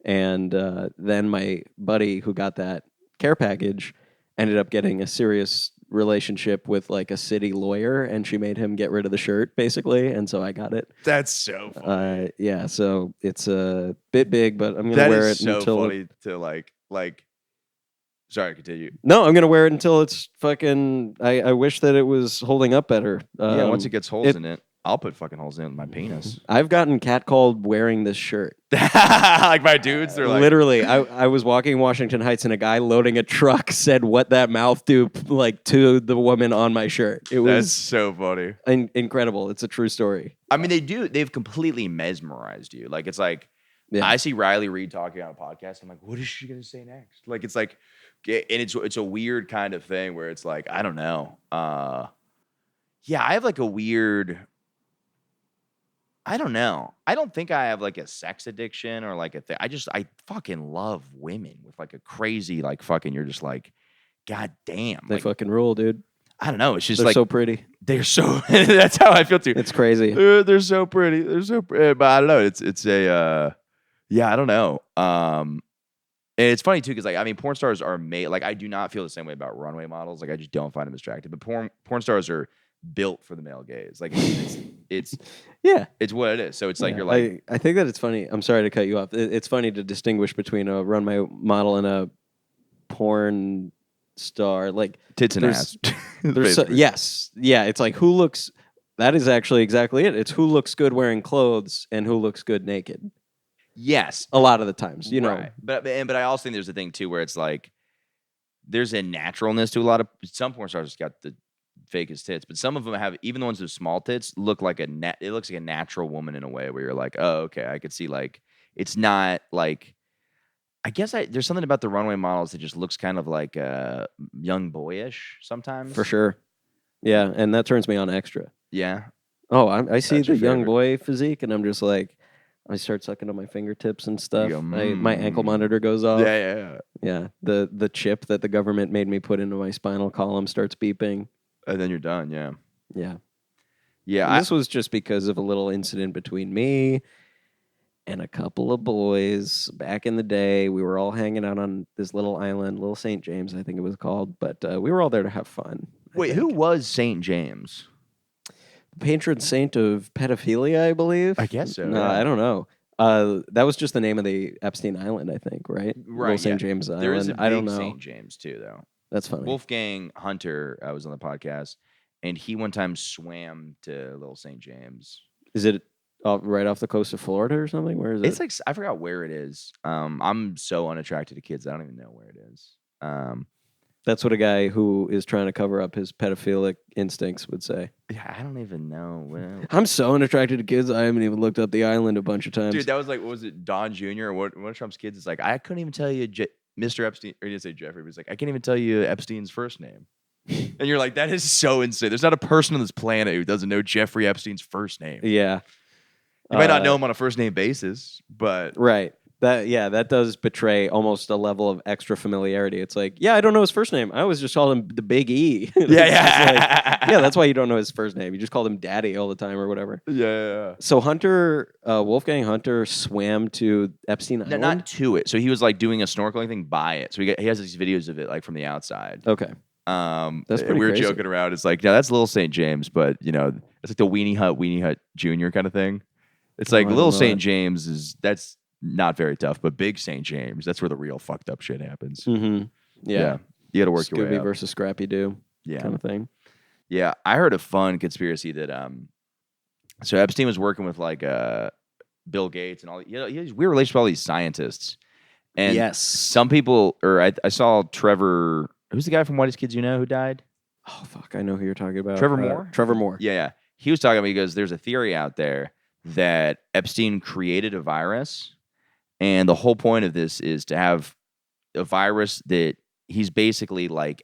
And then my buddy who got that care package ended up getting a serious relationship with like a city lawyer, and she made him get rid of the shirt, basically. And so I got it. That's so funny. Yeah, so it's a bit big, but I'm going to wear it until... so funny to like... Sorry, continue. No, I'm going to wear it until it's fucking... I wish that it was holding up better. Yeah, once it gets holes in it, I'll put fucking holes in it with my penis. I've gotten catcalled wearing this shirt. Like by dudes? They're like... Literally, I was walking in Washington Heights, and a guy loading a truck said, "What that mouth do?" like to the woman on my shirt. That's so funny. Incredible. It's a true story. I mean, they've completely mesmerized you. Like, it's like... Yeah. I see Riley Reid talking on a podcast. I'm like, what is she going to say next? Like, it's like, it's a weird kind of thing where it's like, I don't know. Yeah, I have like a weird. I don't know. I don't think I have like a sex addiction or like a thing. I fucking love women with like a crazy like fucking. You're just like, god damn. They Like, fucking rule, dude. I don't know. It's just They're like so pretty. they're so. That's how I feel too. It's crazy. They're so pretty. They're so pretty. But I don't know. It's a. Yeah, I don't know. And it's funny too because like I mean, porn stars are made. Like I do not feel the same way about runway models. Like I just don't find them attractive. But porn stars are built for the male gaze. Like it's Yeah. it's what it is. So it's like Yeah, you're like I think that it's funny. I'm sorry to cut you off. It's funny to distinguish between a runway model and a porn star. Like tits and there's- ass. there's so, Basically. yes, yeah. It's like who looks. That is actually exactly it. It's who looks good wearing clothes and who looks good naked. Yes. A lot of the times, you know. Right. But I also think there's a thing too where it's like there's a naturalness to a lot of some porn stars just got the fakest tits, but some of them have even the ones with small tits look like it looks like a natural woman in a way where you're like, oh, okay, I could see like it's not like I guess there's something about the runway models that just looks kind of like young boyish sometimes. For sure. Yeah, and that turns me on extra. Yeah. Oh, I see That's the your young favorite. boy physique, and I'm just like, I start sucking on my fingertips and stuff. go, My ankle monitor goes off. Yeah. Yeah, the chip that the government made me put into my spinal column starts beeping. And then you're done. Yeah. Yeah. Yeah. And this was just because of a little incident between me and a couple of boys back in the day. We were all hanging out on this little island, Little St. James, I think it was called, but we were all there to have fun. Wait, who was St. James? Patron saint of pedophilia, I believe. I guess so, No, yeah. I don't know. That was just the name of the Epstein Island, I think, right? Little St. James Island. There is a big I don't know. St. James too, though. That's funny. Wolfgang Hunter was on the podcast, and he one time swam to Little St. James. Is it right off the coast of Florida or something? Where is it? It's like I forgot where it is. I'm so unattracted to kids, I don't even know where it is. That's what a guy who is trying to cover up his pedophilic instincts would say. Yeah, I don't even know. I'm so unattracted to kids, I haven't even looked up the island a bunch of times. Dude, that was like, what was it, Don Jr. or one of Trump's kids? Is like, I couldn't even tell you Mr. Epstein, or he didn't say Jeffrey, but he's like, I can't even tell you Epstein's first name. And you're like, that is so insane. There's not a person on this planet who doesn't know Jeffrey Epstein's first name. Yeah. You might not know him on a first name basis, but Right. That does betray almost a level of extra familiarity. It's like, yeah, I don't know his first name. I always just called him the Big E. Yeah, that's why you don't know his first name. You just called him Daddy all the time or whatever. Yeah. So Wolfgang Hunter swam to Epstein No, Island? not to it. So he was like doing a snorkeling thing by it. So he has these videos of it like from the outside. Okay. That's pretty we were crazy. joking around. It's like, yeah, that's Little St. James, but you know, it's like the Weenie Hut Junior kind of thing. It's like I don't Little know St. that. James that's not very tough, but Big St. James, that's where the real fucked up shit happens. Mm-hmm. Yeah. You got to work your way Scooby up. versus Scrappy Doo Yeah. kind of thing. Yeah, I heard a fun conspiracy that so Epstein was working with like Bill Gates and all. You know, he has weird relationship with all these scientists. And Yes. some people, or I saw Trevor. Who's the guy from Whitest Kids You Know who died? Oh, fuck. I know who you're talking about. Trevor Moore? Trevor Moore. Yeah. He was talking about. He goes, "There's a theory out there that Epstein created a virus, and the whole point of this is to have a virus that he's basically like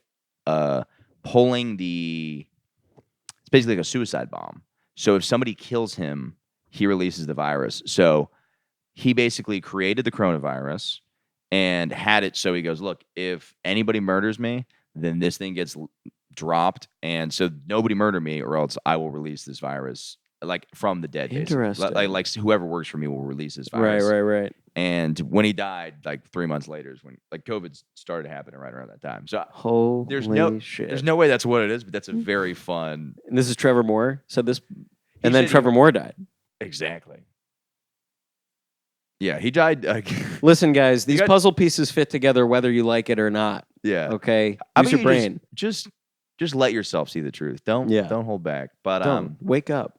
pulling the. It's basically like a suicide bomb. So if somebody kills him, he releases the virus. So he basically created the coronavirus and had it. So he goes, look, if anybody murders me, then this thing gets dropped. And so nobody murder me or else I will release this virus like from the dead. Basically. Interesting. Like whoever works for me will release this virus. Right. And when he died, like 3 months later is when like COVID started happening right around that time. So Holy shit. there's no way that's what it is, but that's a very fun. And this is Trevor Moore said this, and said then he- Trevor Moore died. Exactly. Yeah, he died. Listen, guys, these got- puzzle pieces fit together whether you like it or not. yeah. Okay, I use mean, your brain. Just let yourself see the truth. Don't hold back. But Don't wake up.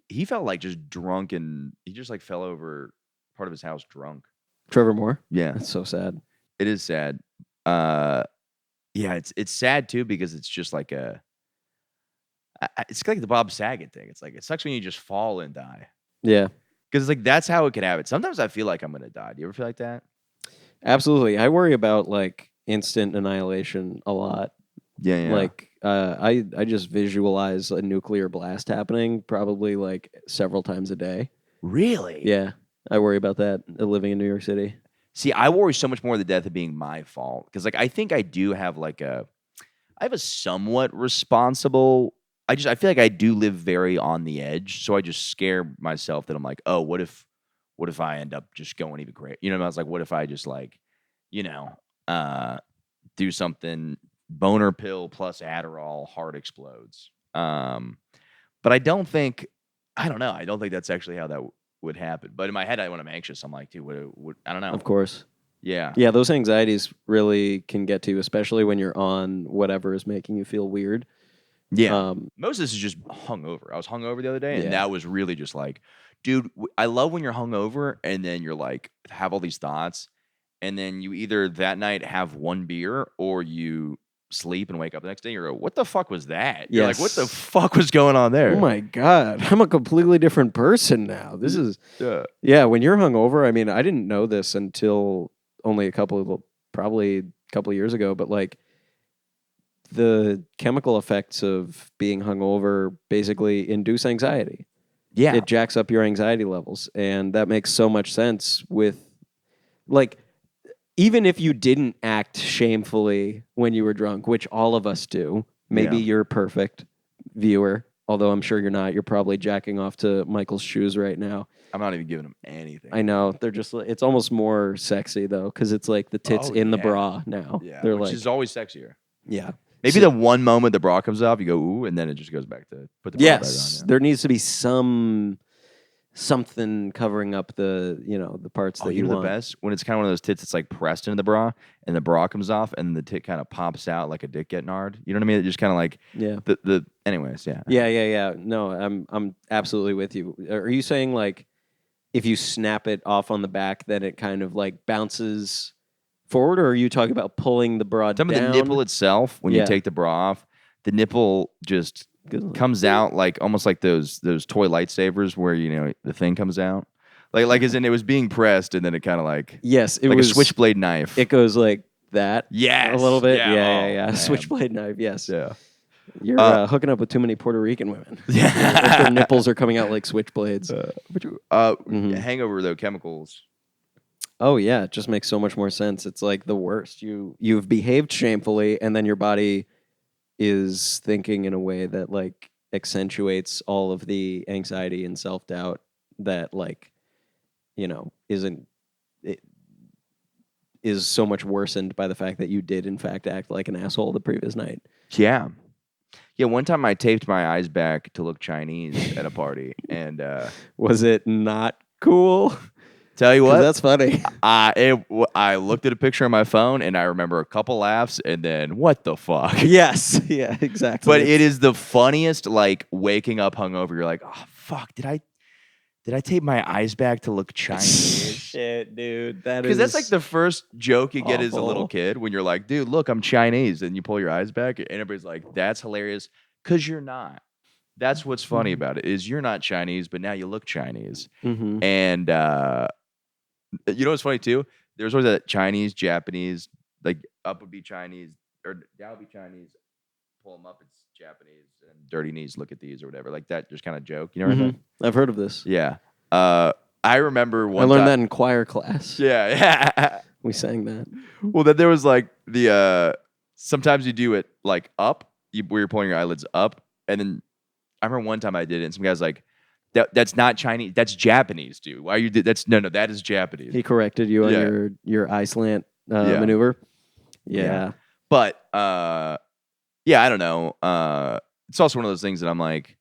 he felt like just drunk and he just like fell over part of his house drunk. Trevor Moore. Yeah, That's so sad. it is sad. Yeah, it's sad too because it's just like it's like the Bob Saget thing. It's like it sucks when you just fall and die Yeah, because it's like that's how it could happen. Sometimes I feel like I'm gonna die. Do you ever feel like that? absolutely. I worry about like instant annihilation a lot. Yeah. Like I just visualize a nuclear blast happening probably like several times a day. Really? Yeah, I worry about that living in New York City. See, I worry so much more the death of being my fault because, like, I think I do have I have a somewhat responsible. I feel like I do live very on the edge, so I just scare myself that I'm like, oh, what if I end up just going even great? You know, I was like, what if I just like, you know, do something boner pill plus Adderall, heart explodes. But I don't think I don't know. I don't think that's actually how that would happen. But in my head, when I'm anxious, I'm like, dude, what I don't know. Of course. Yeah. Yeah, those anxieties really can get to you, especially when you're on whatever is making you feel weird. Yeah. Most of this is just hungover. I was hungover the other day, and that was really just like, dude, I love when you're hungover and then you're like, have all these thoughts, and then you either that night have one beer or you sleep and wake up the next day. You're like, what the fuck was that? You're like, what the fuck was going on there? Oh my God. I'm a completely different person now. This is, when you're hungover, I mean, I didn't know this until only probably a couple of years ago, but like the chemical effects of being hungover basically induce anxiety. Yeah. It jacks up your anxiety levels. And that makes so much sense with like, even if you didn't act shamefully when you were drunk, which all of us do, maybe you're perfect viewer, although I'm sure you're not. You're probably jacking off to Michael's shoes right now. I'm not even giving him anything. I know. They're just, it's almost more sexy though, because it's like the tits in the bra now. Yeah, they're which like, is always sexier. Yeah. Maybe the one moment the bra comes off, you go, ooh, and then it just goes back to put the bra back on. Yeah. There needs to be something covering up the parts that you want. The best when it's kind of one of those tits that's like pressed into the bra and the bra comes off and the tit kind of pops out like a dick getting hard. You know what I mean? It just kind of like anyways, yeah. Yeah. No, I'm absolutely with you. Are you saying like if you snap it off on the back, then it kind of like bounces forward, or are you talking about pulling the bra down? Some of the nipple itself, when you take the bra off, the nipple just comes out like almost like those toy lightsabers where the thing comes out, like as in it was being pressed and then it kind of like it like was a switchblich knife. It goes like that, yes, a little bit, yeah. Switchblade knife, yes, yeah. You're hooking up with too many Puerto Rican women. Yeah, their nipples are coming out like switchblades. Hangover though, chemicals. Oh yeah, it just makes so much more sense. It's like the worst. You've behaved shamefully, and then your body is thinking in a way that like accentuates all of the anxiety and self-doubt that is so much worsened by the fact that you did in fact act like an asshole the previous night. Yeah. One time I taped my eyes back to look Chinese at a party, and was it not cool? Tell you what, that's funny. I looked at a picture on my phone and I remember a couple laughs and then what the fuck? Yes, yeah, exactly. But it is the funniest, like waking up hungover. You're like, oh fuck, did I tape my eyes back to look Chinese? Shit, dude, because that's like the first joke you get as a awful. little kid when you're like, dude, look, I'm Chinese, and you pull your eyes back and everybody's like, that's hilarious because you're not. That's what's funny about it is you're not Chinese, but now you look Chinese, and. You know what's funny too? There's always that Chinese, Japanese, like up would be Chinese or down would be Chinese. Pull them up, it's Japanese, and dirty knees. Look at these or whatever, like that. Just kind of joke. You know what I mean? I've heard of this. Yeah. I remember one. I learned that in choir class. Yeah. We sang that. Well, then there was like the sometimes you do it like up, where you're pulling your eyelids up, and then I remember one time I did it, and some guy's like. That's not Chinese. That's Japanese, dude. Why you did? That's no. That is Japanese. He corrected you on your eye slant maneuver. Yeah. But I don't know. It's also one of those things that I'm like,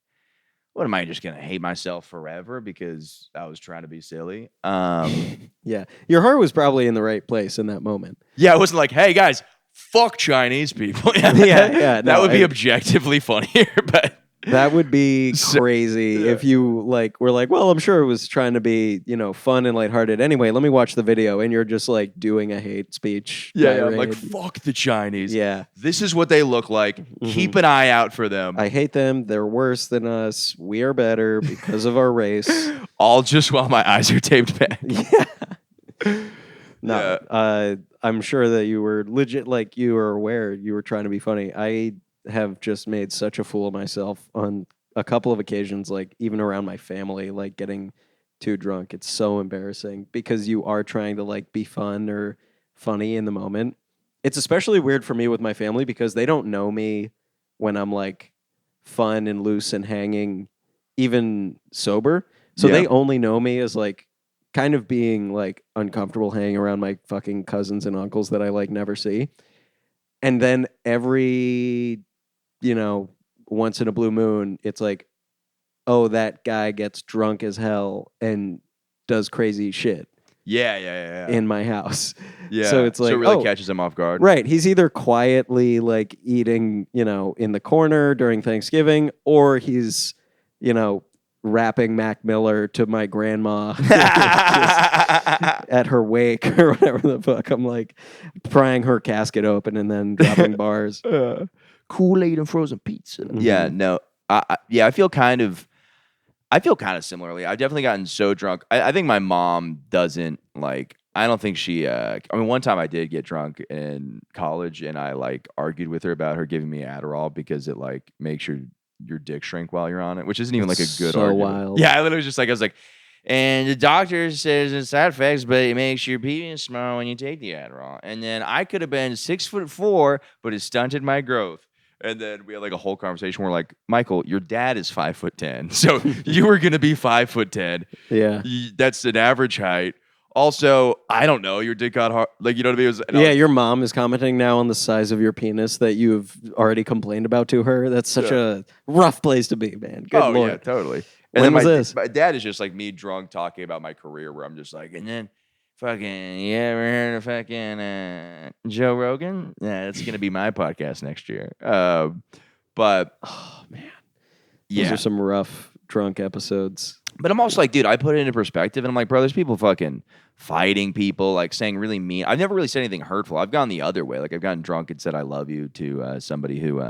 what am I just gonna hate myself forever because I was trying to be silly? Yeah, your heart was probably in the right place in that moment. Yeah, it wasn't like, hey guys, fuck Chinese people. Yeah. That would be objectively funnier, but. That would be crazy if you were like, well, I'm sure it was trying to be, fun and lighthearted. Anyway, let me watch the video, and you're just like doing a hate speech. Yeah, I'm like, fuck the Chinese. Yeah. This is what they look like. Keep an eye out for them. I hate them. They're worse than us. We are better because of our race. All just while my eyes are taped back. Yeah. No. I'm sure that you were legit, like you were aware you were trying to be funny. I have just made such a fool of myself on a couple of occasions, like even around my family, like getting too drunk. It's so embarrassing because you are trying to like be fun or funny in the moment. It's especially weird for me with my family because they don't know me when I'm like fun and loose and hanging, even sober. So Yeah. they only know me as like kind of being like uncomfortable hanging around my fucking cousins and uncles that I like never see. And then every, once in a blue moon, it's like, oh, that guy gets drunk as hell and does crazy shit Yeah. in my house. Yeah. So it's like, it really oh, catches him off guard. right. He's either quietly like eating, in the corner during Thanksgiving, or he's, rapping Mac Miller to my grandma at her wake or whatever the fuck. I'm like prying her casket open and then dropping bars. Kool-Aid and frozen pizza. Mhm. Yeah, no. I feel kind of similarly. I've definitely gotten so drunk. I think my mom doesn't like. I don't think she. One time I did get drunk in college, and I like argued with her about her giving me Adderall because it like makes your dick shrink while you're on it, which isn't even like a good So argument. wild. Yeah, I literally was just like I was like, and the doctor says it's side effects, but it makes your penis small when you take the Adderall. And then I could have been 6'4", but it stunted my growth. And then we had like a whole conversation where like, Michael, your dad is 5'10", so you were gonna be 5'10". Yeah. That's an average height. Also, I don't know, your dick got hard. Like, you know what I mean? Yeah, your mom is commenting now on the size of your penis that you've already complained about to her. That's such a rough place to be, man. Good Lord. Yeah, totally. When then was this? My dad is just like me drunk talking about my career, where I'm just like, and then fucking, you ever heard of fucking Joe Rogan? Yeah, it's gonna be my podcast next year. But Oh, man. yeah, Those are some rough drunk episodes. but I'm also like, dude, I put it into perspective, and I'm like, bro, there's people fucking fighting people, like saying really mean. I've never really said anything hurtful. I've gone the other way. Like I've gotten drunk and said I love you to somebody who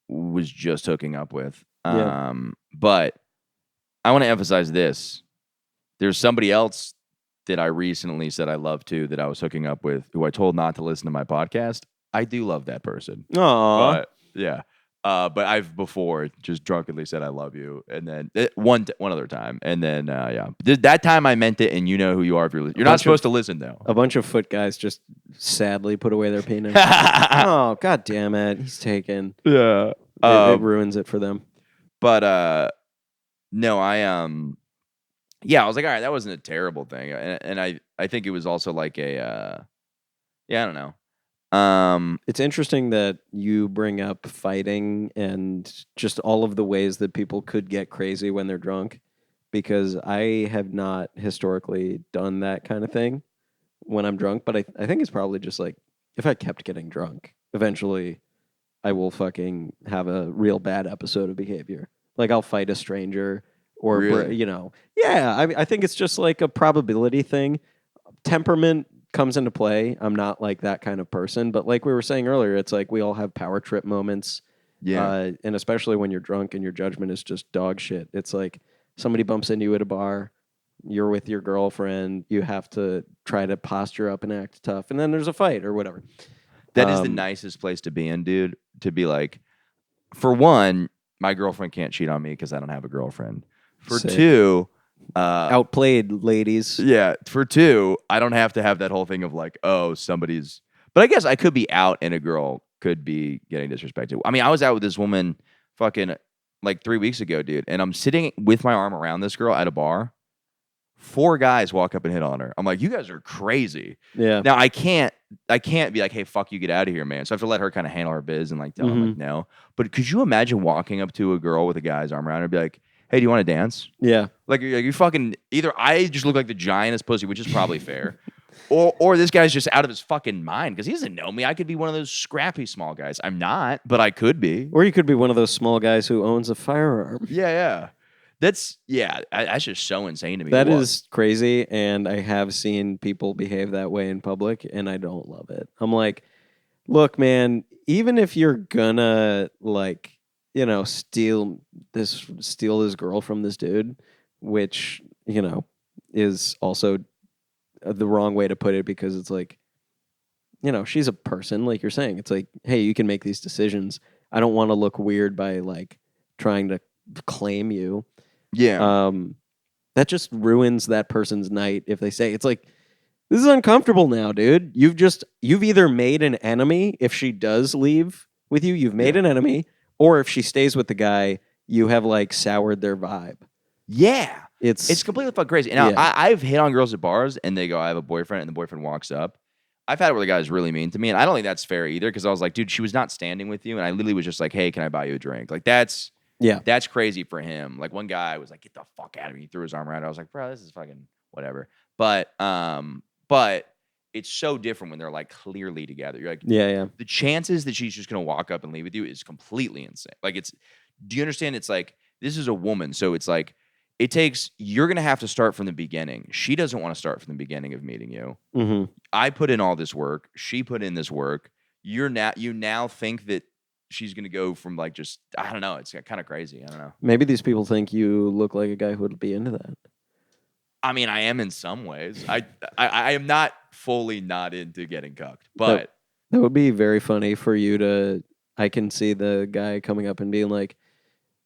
was just hooking up with. Yeah. But I want to emphasize this. There's somebody else that I recently said I love to that I was hooking up with, who I told not to listen to my podcast. I do love that person. Aw. But yeah. But I've before just drunkenly said I love you, and then one other time, and then that time I meant it, and you know who you are if you're not supposed to listen though. A bunch of foot guys just sadly put away their penis. Oh, god damn it. He's taken. Yeah. It ruins it for them. But no, I was like, all right, that wasn't a terrible thing, and I think it was also like a I don't know. It's interesting that you bring up fighting and just all of the ways that people could get crazy when they're drunk, because I have not historically done that kind of thing when I'm drunk. But I think it's probably just like if I kept getting drunk, eventually I will fucking have a real bad episode of behavior. Like I'll fight a stranger or, Really? yeah, I think it's just like a probability thing. Temperament comes into play. I'm not like that kind of person, but like we were saying earlier, it's like we all have power trip moments. Yeah. And especially when you're drunk and your judgment is just dog shit. It's like somebody bumps into you at a bar, you're with your girlfriend, you have to try to posture up and act tough, and then there's a fight or whatever. That is the nicest place to be in, dude. To be like, for one, my girlfriend can't cheat on me because I don't have a girlfriend. For Sick. two, Outplayed, ladies. yeah. For two, I don't have to have that whole thing of like, oh, somebody's. But I guess I could be out and a girl could be getting disrespected. I mean, I was out with this woman fucking like 3 weeks ago, dude, and I'm sitting with my arm around this girl at a bar. 4 guys walk up and hit on her. I'm like, you guys are crazy. Yeah. Now I can't be like, hey, fuck you, get out of here, man. So I have to let her kind of handle her biz and like tell them like no. But could you imagine walking up to a girl with a guy's arm around her and be like, hey, do you want to dance? Yeah. Like you fucking either I just look like the giantest pussy, which is probably fair, or this guy's just out of his fucking mind because he doesn't know me. I could be one of those scrappy small guys. I'm not, but I could be. Or you could be one of those small guys who owns a firearm. Yeah. That's just so insane to me. That is crazy, and I have seen people behave that way in public, and I don't love it. I'm like, look, man, even if you're gonna like, steal this girl from this dude, which is also the wrong way to put it because it's like she's a person, like you're saying. It's like, hey, you can make these decisions. I don't want to look weird by like trying to claim you. Yeah. That just ruins that person's night if they say, it's like, this is uncomfortable now, dude. You've either made an enemy if she does leave with you, you've made an enemy, or if she stays with the guy, you have like soured their vibe. Yeah. It's completely fucking crazy. Now, I've hit on girls at bars and they go, I have a boyfriend, and the boyfriend walks up. I've had it where the guy's really mean to me, and I don't think that's fair either, because I was like, dude, she was not standing with you, and I literally was just like, hey, can I buy you a drink? Like, that's crazy for him. Like, one guy was like, get the fuck out of me. He threw his arm around her. I was like, bro, this is fucking whatever. But it's so different when they're like clearly together. You're like, the chances that she's just gonna walk up and leave with you is completely insane. Like, do you understand? It's like, this is a woman, so it's like, you're going to have to start from the beginning. She doesn't want to start from the beginning of meeting you. Mm-hmm. I put in all this work. She put in this work. You now think that she's going to go from like, just, I don't know. It's kind of crazy. I don't know. Maybe these people think you look like a guy who would be into that. I mean, I am in some ways. I am not fully not into getting cucked, but that would be very funny for you to, I can see the guy coming up and being like,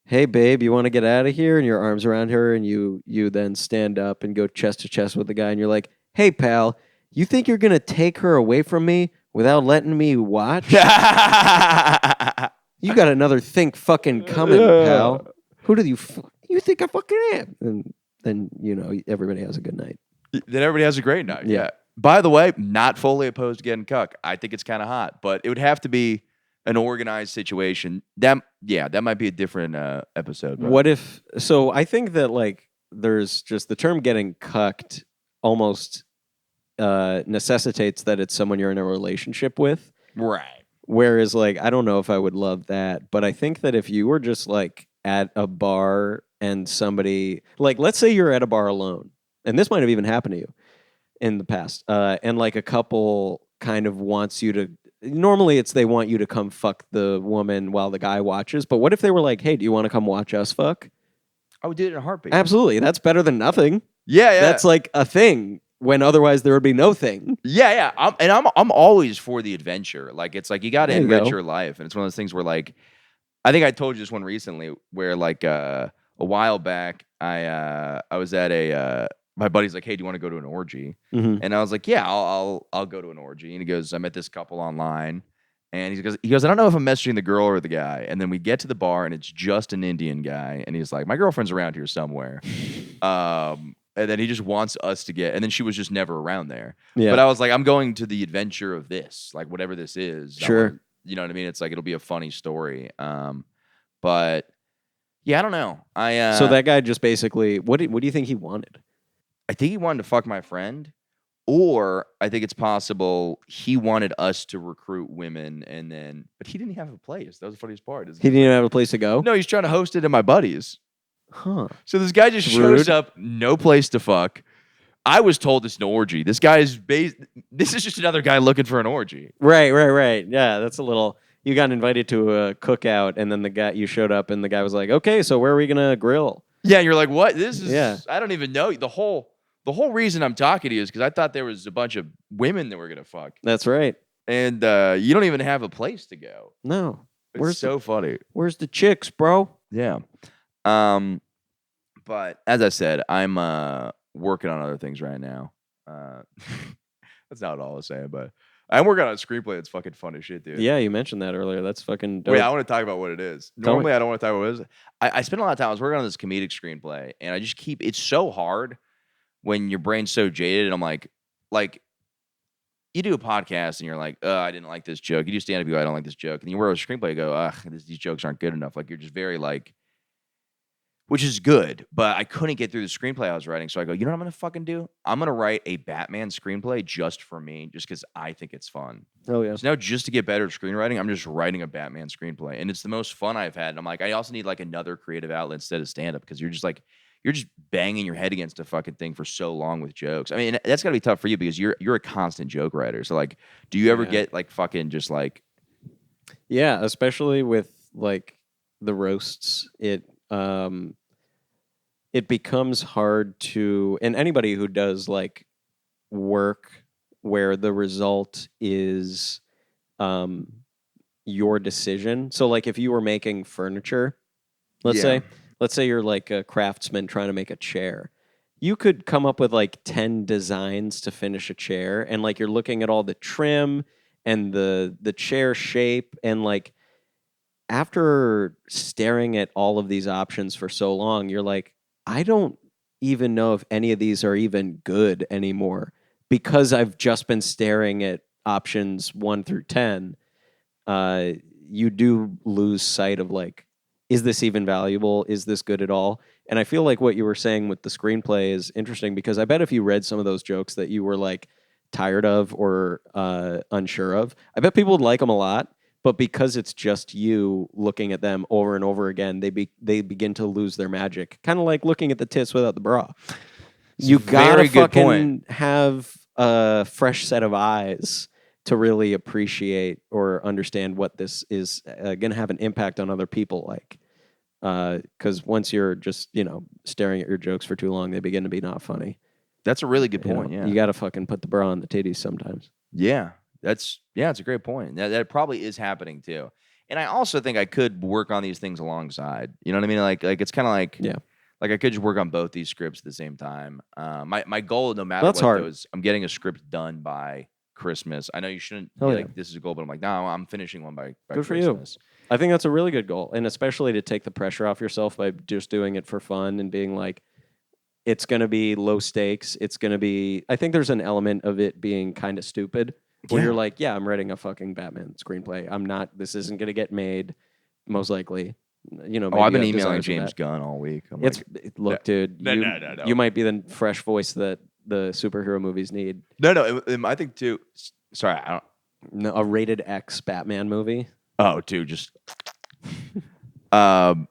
hey, babe, you want to get out of here? And your arms around her, and you then stand up and go chest to chest with the guy, and you're like, hey, pal, you think you're going to take her away from me without letting me watch? You got another think fucking coming, pal. Who do you think I fucking am? And then, everybody has a good night. Then everybody has a great night. Yeah. By the way, not fully opposed to getting cucked. I think it's kind of hot, but it would have to be an organized situation. That might be a different episode. Bro. What if? So I think that like there's just the term getting cucked almost necessitates that it's someone you're in a relationship with, right? Whereas like I don't know if I would love that, but I think that if you were just like at a bar and somebody like, let's say you're at a bar alone, and this might have even happened to you in the past, and like a couple kind of wants you to. Normally, it's they want you to come fuck the woman while the guy watches. But what if they were like, hey, do you want to come watch us fuck? I would do it in a heartbeat. Absolutely. That's better than nothing. Yeah. That's like a thing when otherwise there would be no thing. Yeah. I'm always for the adventure. Like, it's like you got to enrich your life. And it's one of those things where like, I think I told you this one recently where like a while back, I was at my buddy's like, hey, do you want to go to an orgy? Mm-hmm. And I was like, yeah, I'll go to an orgy. And he goes, I met this couple online. And he goes, I don't know if I'm messaging the girl or the guy. And then we get to the bar and it's just an Indian guy. And he's like, my girlfriend's around here somewhere. And then he just wants us to get, and then she was just never around there. Yeah. But I was like, I'm going to the adventure of this, like whatever this is. Sure. You know what I mean? It's like, it'll be a funny story. But yeah, I don't know. So that guy just basically, what do you think he wanted? I think he wanted to fuck my friend, or I think it's possible he wanted us to recruit women, but he didn't have a place. That was the funniest part. He didn't even have a place to go? No, he's trying to host it at my buddy's. Huh. So this guy just shows up, no place to fuck. I was told it's an orgy. This is just another guy looking for an orgy. Right. Yeah, that's a little. You got invited to a cookout, and then you showed up, and the guy was like, okay, so where are we going to grill? Yeah, you're like, what? This is, I don't even know. The whole reason I'm talking to you is because I thought there was a bunch of women that were going to fuck. That's right. And you don't even have a place to go. No. It's so funny. Where's the chicks, bro? Yeah. But as I said, I'm working on other things right now. That's not all I was saying, but I'm working on a screenplay that's fucking fun as shit, dude. Yeah, you mentioned that earlier. That's fucking dope. Wait, I want to talk about what it is. Normally, I don't want to talk about what it is. I spent a lot of time. I was working on this comedic screenplay, and I just it's so hard when your brain's so jaded. And I'm like, you do a podcast, and you're like, I didn't like this joke. You do stand-up, you go, I don't like this joke. And you work a screenplay, you go, these jokes aren't good enough. Like, you're just very like, which is good, but I couldn't get through the screenplay I was writing. So I go, you know what I'm going to fucking do? I'm going to write a Batman screenplay just for me, just because I think it's fun. Oh, yeah. So now just to get better at screenwriting, I'm just writing a Batman screenplay. And it's the most fun I've had. And I'm like, I also need like another creative outlet instead of stand-up, because you're just banging your head against a fucking thing for so long with jokes. I mean, that's got to be tough for you because you're a constant joke writer. So like, do you ever get like fucking just like... Yeah, especially with like the roasts, it becomes hard to, and anybody who does like work where the result is your decision. So like if you were making furniture, let's Yeah. say you're like a craftsman trying to make a chair. You could come up with like 10 designs to finish a chair, and like you're looking at all the trim and the chair shape, and like after staring at all of these options for so long, you're like, I don't even know if any of these are even good anymore because I've just been staring at options 1 through 10. You do lose sight of like, is this even valuable? Is this good at all? And I feel like what you were saying with the screenplay is interesting because I bet if you read some of those jokes that you were like tired of or unsure of, I bet people would like them a lot. But because it's just you looking at them over and over again, they begin to lose their magic. Kind of like looking at the tits without the bra. You gotta very good fucking point. have a fresh set of eyes to really appreciate or understand what this is going to have an impact on other people. Like, because once you're just staring at your jokes for too long, they begin to be not funny. That's a really good point. Yeah. You got to fucking put the bra on the titties sometimes. Yeah. It's a great point. That probably is happening too. And I also think I could work on these things alongside. You know what I mean? Like it's kind of like like I could just work on both these scripts at the same time. My goal, no matter That's what, hard. though, is I'm getting a script done by Christmas. I know you shouldn't Hell be yeah. like this is a goal, but I'm like, no, I'm finishing one by Good for you. Christmas. I think that's a really good goal, and especially to take the pressure off yourself by just doing it for fun and being like, it's going to be low stakes. It's going to be. I think there's an element of it being kind of stupid. Where Yeah. you're like, yeah, I'm writing a fucking Batman screenplay. I'm not. This isn't going to get made, most likely. Maybe I've been you have emailing desires for James that. Gunn all week. I'm It's like, look, dude. No. You might be the fresh voice that the superhero movies need. no. I think too. Sorry, I don't. No, a rated X Batman movie. Oh, dude, just. But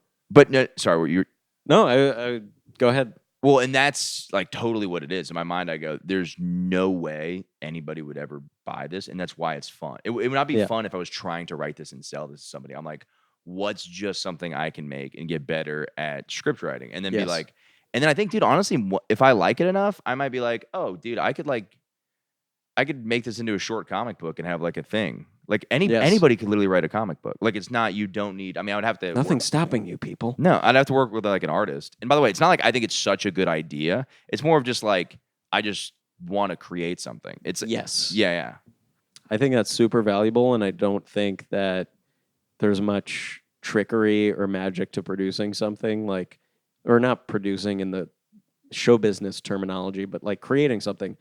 no, sorry, you're. No, I go ahead. Well, and that's like totally what it is. In my mind, I go, there's no way anybody would ever buy this. And that's why it's fun. It would not be fun if I was trying to write this and sell this to somebody. I'm like, what's just something I can make and get better at script writing? And then be like, and then I think, dude, honestly, if I like it enough, I might be like, oh, dude, I could make this into a short comic book and have like a thing. Like anybody could literally write a comic book. Like it's not, you don't need, I mean, I would have to. Nothing's stopping you, people. No, I'd have to work with like an artist. And by the way, it's not like I think it's such a good idea. It's more of just like, I just want to create something. It's Yes. Yeah. I think that's super valuable, and I don't think that there's much trickery or magic to producing something like, or not producing in the show business terminology, but like creating something.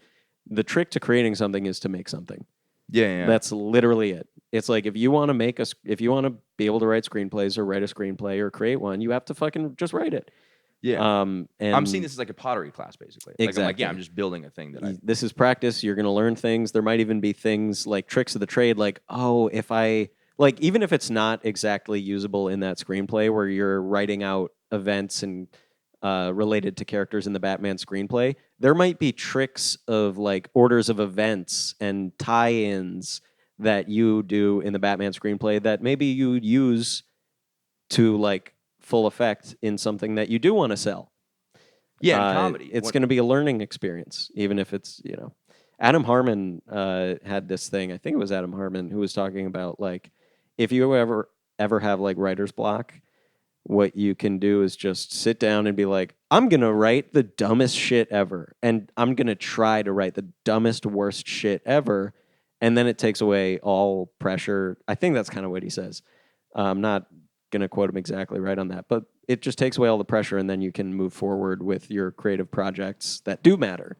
The trick to creating something is to make something. Yeah. That's literally it. It's like if you want to be able to write screenplays or write a screenplay or create one, you have to fucking just write it. Yeah. And I'm seeing this as like a pottery class, basically. Like, I'm like, Exactly. I'm just building a thing that this is practice. You're going to learn things. There might even be things like tricks of the trade, like, oh, even if it's not exactly usable in that screenplay where you're writing out events and related to characters in the Batman screenplay, there might be tricks of like orders of events and tie-ins that you do in the Batman screenplay that maybe you use to like full effect in something that you do want to sell. Yeah, in comedy. It's going to be a learning experience, even if it's, Adam Harmon had this thing. I think it was Adam Harmon who was talking about like, if you ever have like writer's block, what you can do is just sit down and be like, I'm going to write the dumbest shit ever. And I'm going to try to write the dumbest, worst shit ever. And then it takes away all pressure. I think that's kind of what he says. I'm not going to quote him exactly right on that, but it just takes away all the pressure. And then you can move forward with your creative projects that do matter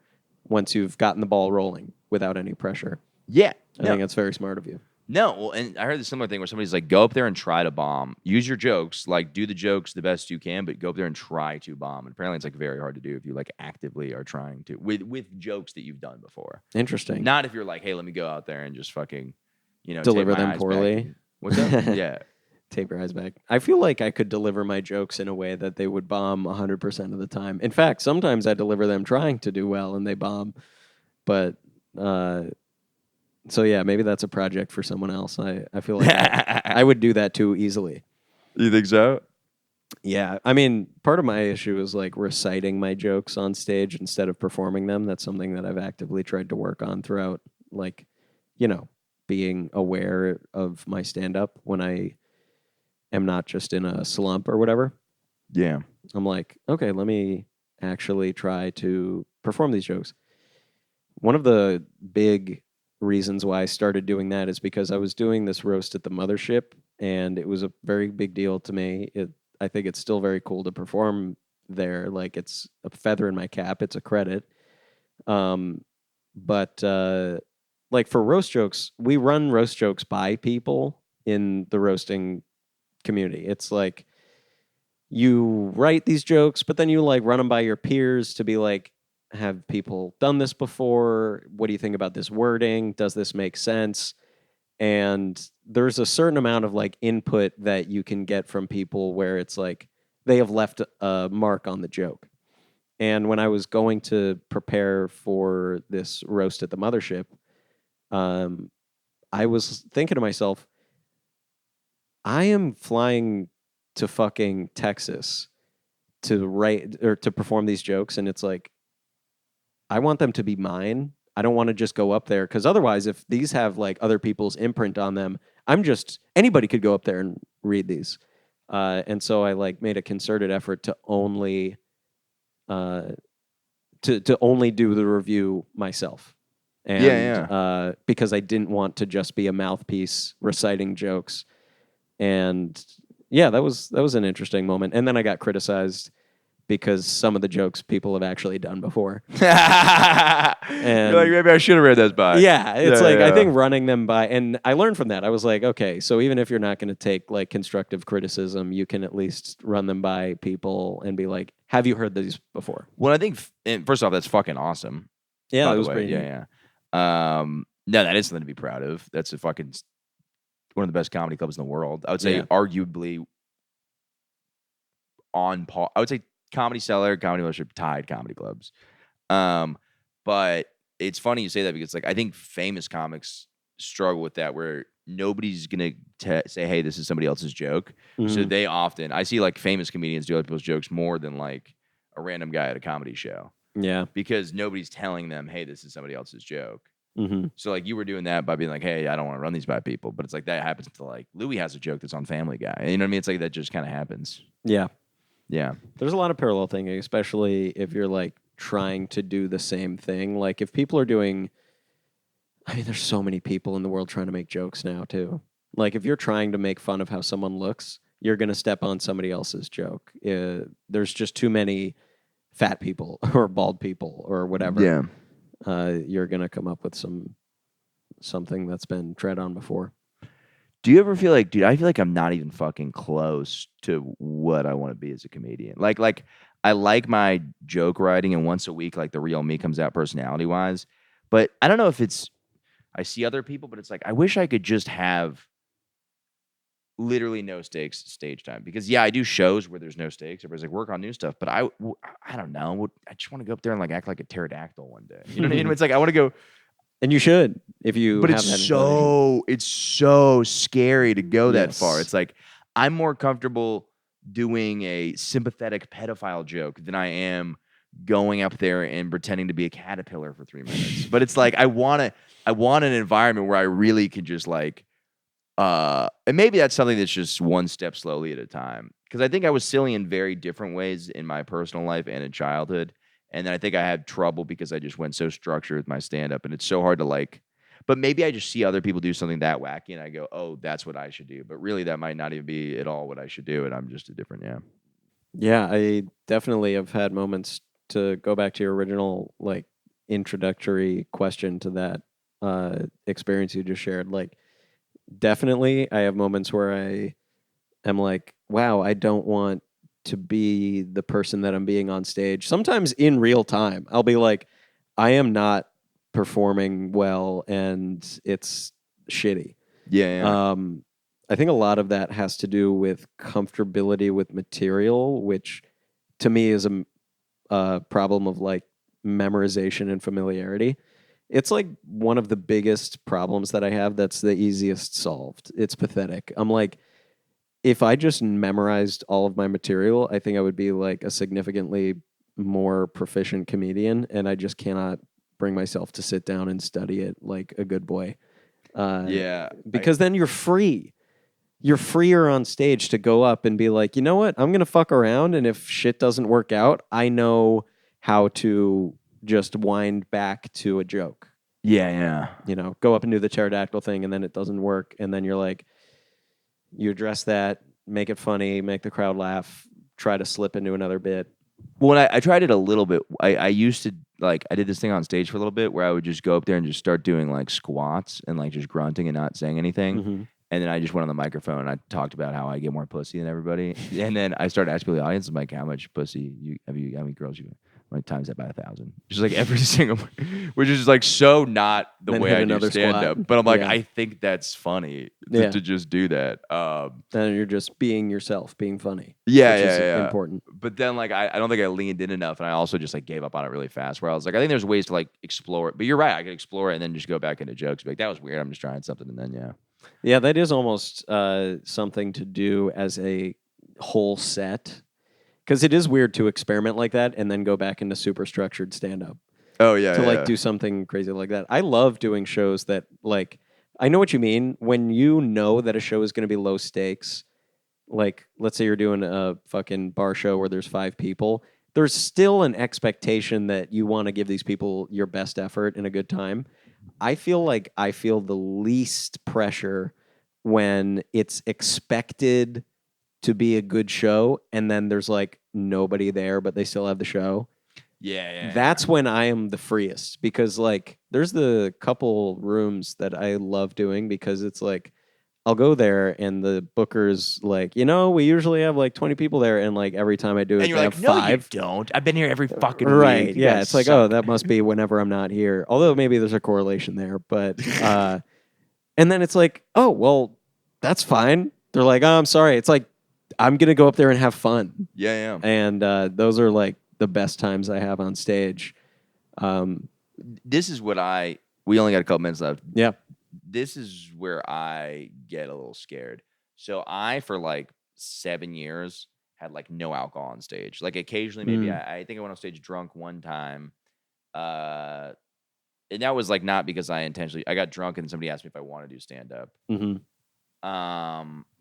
once you've gotten the ball rolling without any pressure. Yeah. I think that's very smart of you. No, well, and I heard the similar thing where somebody's like, go up there and try to bomb. Use your jokes, like do the jokes the best you can, but go up there and try to bomb. And apparently it's like very hard to do if you like actively are trying to with jokes that you've done before. Interesting. Not if you're like, hey, let me go out there and just fucking, Deliver tape my them eyes poorly. back. What's up? Yeah. Tape your eyes back. I feel like I could deliver my jokes in a way that they would bomb 100% of the time. In fact, sometimes I deliver them trying to do well and they bomb. But so yeah, maybe that's a project for someone else. I feel like I would do that too easily. You think so? Yeah, I mean, part of my issue is like reciting my jokes on stage instead of performing them. That's something that I've actively tried to work on throughout like, you know, being aware of my stand-up when I am not just in a slump or whatever. Yeah. I'm like, okay, let me actually try to perform these jokes. One of the big reasons why I started doing that is because I was doing this roast at the mothership, and it was a very big deal to me. I think it's still very cool to perform there. Like, it's a feather in my cap. It's a credit. But like for roast jokes, we run roast jokes by people in the roasting community. It's like you write these jokes, but then you like run them by your peers to be like, have people done this before? What do you think about this wording? Does this make sense? And there's a certain amount of like input that you can get from people where it's like they have left a mark on the joke. And when I was going to prepare for this roast at the mothership, I was thinking to myself, I am flying to fucking Texas to write or to perform these jokes, and it's like, I want them to be mine. I don't want to just go up there, because otherwise, if these have like other people's imprint on them, anybody could go up there and read these. And so I like made a concerted effort to only to only do the review myself. And because I didn't want to just be a mouthpiece reciting jokes. And yeah, that was an interesting moment. And then I got criticized because some of the jokes people have actually done before. You're like, maybe I should have read those by. Yeah, it's I think running them by, and I learned from that. I was like, okay, so even if you're not going to take like constructive criticism, you can at least run them by people and be like, have you heard these before? Well, I think first off, that's fucking awesome. Yeah, by that the was way. pretty neat. Yeah. No, that is something to be proud of. That's one of the best comedy clubs in the world. I would say arguably on par. I would say Comedy Cellar, Comedy Mothership tied comedy clubs. But it's funny you say that, because like I think famous comics struggle with that, where nobody's gonna say, hey, this is somebody else's joke. So they often, I see like famous comedians do other people's jokes more than like a random guy at a comedy show. Yeah. Because nobody's telling them, hey, this is somebody else's joke. Mm-hmm. So like you were doing that by being like, hey, I don't want to run these by people. But it's like that happens to like Louis has a joke that's on Family Guy. You know what I mean? It's like that just kind of happens. Yeah. Yeah. There's a lot of parallel thinking, especially if you're like trying to do the same thing. Like if people are doing, I mean, there's so many people in the world trying to make jokes now too. Like if you're trying to make fun of how someone looks, you're going to step on somebody else's joke. There's just too many fat people or bald people or whatever. Yeah. You're going to come up with something that's been tread on before. Do you ever feel like, dude, I feel like I'm not even fucking close to what I want to be as a comedian. Like I like my joke writing, and once a week, like the real me comes out personality wise. But I don't know if I see other people, but it's like, I wish I could just have literally no stakes stage time. Because yeah, I do shows where there's no stakes. Everybody's like, work on new stuff. But I don't know. I just want to go up there and like act like a pterodactyl one day. You know what I mean? It's like, I want to go. And you should, if you. But have it's that so scary to go that Yes. far. It's like I'm more comfortable doing a sympathetic pedophile joke than I am going up there and pretending to be a caterpillar for 3 minutes. But it's like I want an environment where I really can just like, and maybe that's something that's just one step slowly at a time. Because I think I was silly in very different ways in my personal life and in childhood. And then I think I had trouble because I just went so structured with my stand-up, and it's so hard to like, but maybe I just see other people do something that wacky and I go, oh, that's what I should do. But really that might not even be at all what I should do. And I'm just a different, Yeah, I definitely have had moments, to go back to your original like introductory question to that experience you just shared. Like, definitely I have moments where I am like, wow, I don't want to be the person that I'm being on stage. Sometimes in real time, I'll be like, I am not performing well and it's shitty. Yeah. I think a lot of that has to do with comfortability with material, which to me is a problem of like memorization and familiarity. It's like one of the biggest problems that I have that's the easiest solved. It's pathetic. I'm like, if I just memorized all of my material, I think I would be like a significantly more proficient comedian, and I just cannot bring myself to sit down and study it like a good boy. Yeah. Because then you're free. You're freer on stage to go up and be like, you know what? I'm going to fuck around. And if shit doesn't work out, I know how to just wind back to a joke. Yeah. You know, go up and do the pterodactyl thing and then it doesn't work. And then you're like, you address that, make it funny, make the crowd laugh, try to slip into another bit. Well, I tried it a little bit. I used to, like, I did this thing on stage for a little bit where I would just go up there and just start doing, like, squats and, like, just grunting and not saying anything. Mm-hmm. And then I just went on the microphone and I talked about how I get more pussy than everybody. And then I started asking people in the audience, like, how much pussy how many girls you like times that by 1,000? Just like every single, which is like so not the Then way hit I do another stand squat. up. But I'm like, Yeah. I think that's funny Yeah. to just do that. Then you're just being yourself, being funny. Yeah, which is yeah. important. But then, like, I don't think I leaned in enough, and I also just like gave up on it really fast. Where I was like, I think there's ways to like explore it. But you're right, I could explore it and then just go back into jokes. Be like, that was weird. I'm just trying something, and then yeah. Yeah, that is almost something to do as a whole set. Because it is weird to experiment like that and then go back into super structured stand-up. Oh yeah, To like do something crazy like that. I love doing shows that like, I know what you mean. When you know that a show is going to be low stakes, like let's say you're doing a fucking bar show where there's 5 people, there's still an expectation that you want to give these people your best effort and a good time. I feel like I feel the least pressure when it's expected to be a good show and then there's like nobody there but they still have the show. Yeah. That's when I am the freest because like there's the couple rooms that I love doing because it's like I'll go there and the booker's like, you know, we usually have like 20 people there and like every time I do it, And you're they like, have no, 5. you don't. I've been here every fucking Right. week. You Yeah. guys It's like, suck. oh, that must be whenever I'm not here. Although maybe there's a correlation there. But, and then it's like, oh, well, that's fine. They're like, oh, I'm sorry. It's like, I'm going to go up there and have fun. Yeah. And those are like the best times I have on stage. This is what we only got a couple minutes left. Yeah. This is where I get a little scared. So I, for like 7 years, had like no alcohol on stage. Like occasionally, maybe I think I went on stage drunk one time. And that was like not because I got drunk and somebody asked me if I want to do stand up. Mm-hmm.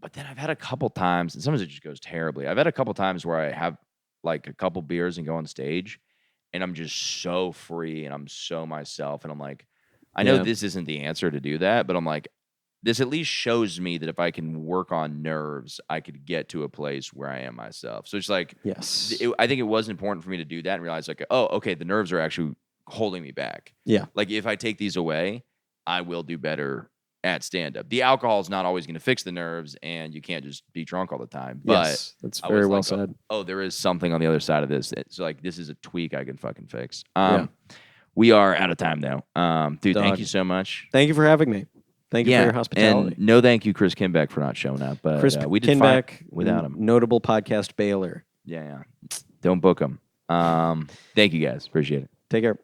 But then I've had a couple times, and sometimes it just goes terribly. I've had a couple times where I have like a couple beers and go on stage, and I'm just so free and I'm so myself, and I'm like, I know this isn't the answer to do that, but I'm like, this at least shows me that if I can work on nerves, I could get to a place where I am myself. So it's like, Yes. I think it was important for me to do that and realize like, oh, okay, the nerves are actually holding me back. Yeah. Like if I take these away, I will do better at stand-up. The alcohol is not always going to fix the nerves, and you can't just be drunk all the time. But Yes, that's I very was well like, said. oh, there is something on the other side of this. It's like this is a tweak I can fucking fix. Yeah. We are out of time though. Dude, Dog. thank you so much. Thank you for having me. Thank you for your hospitality. And no thank you, Chris Kimbeck, for not showing up. But Chris we did fine Kinbeck, without him. notable podcast bailer. Yeah. Don't book him. Thank you guys. Appreciate it. Take care.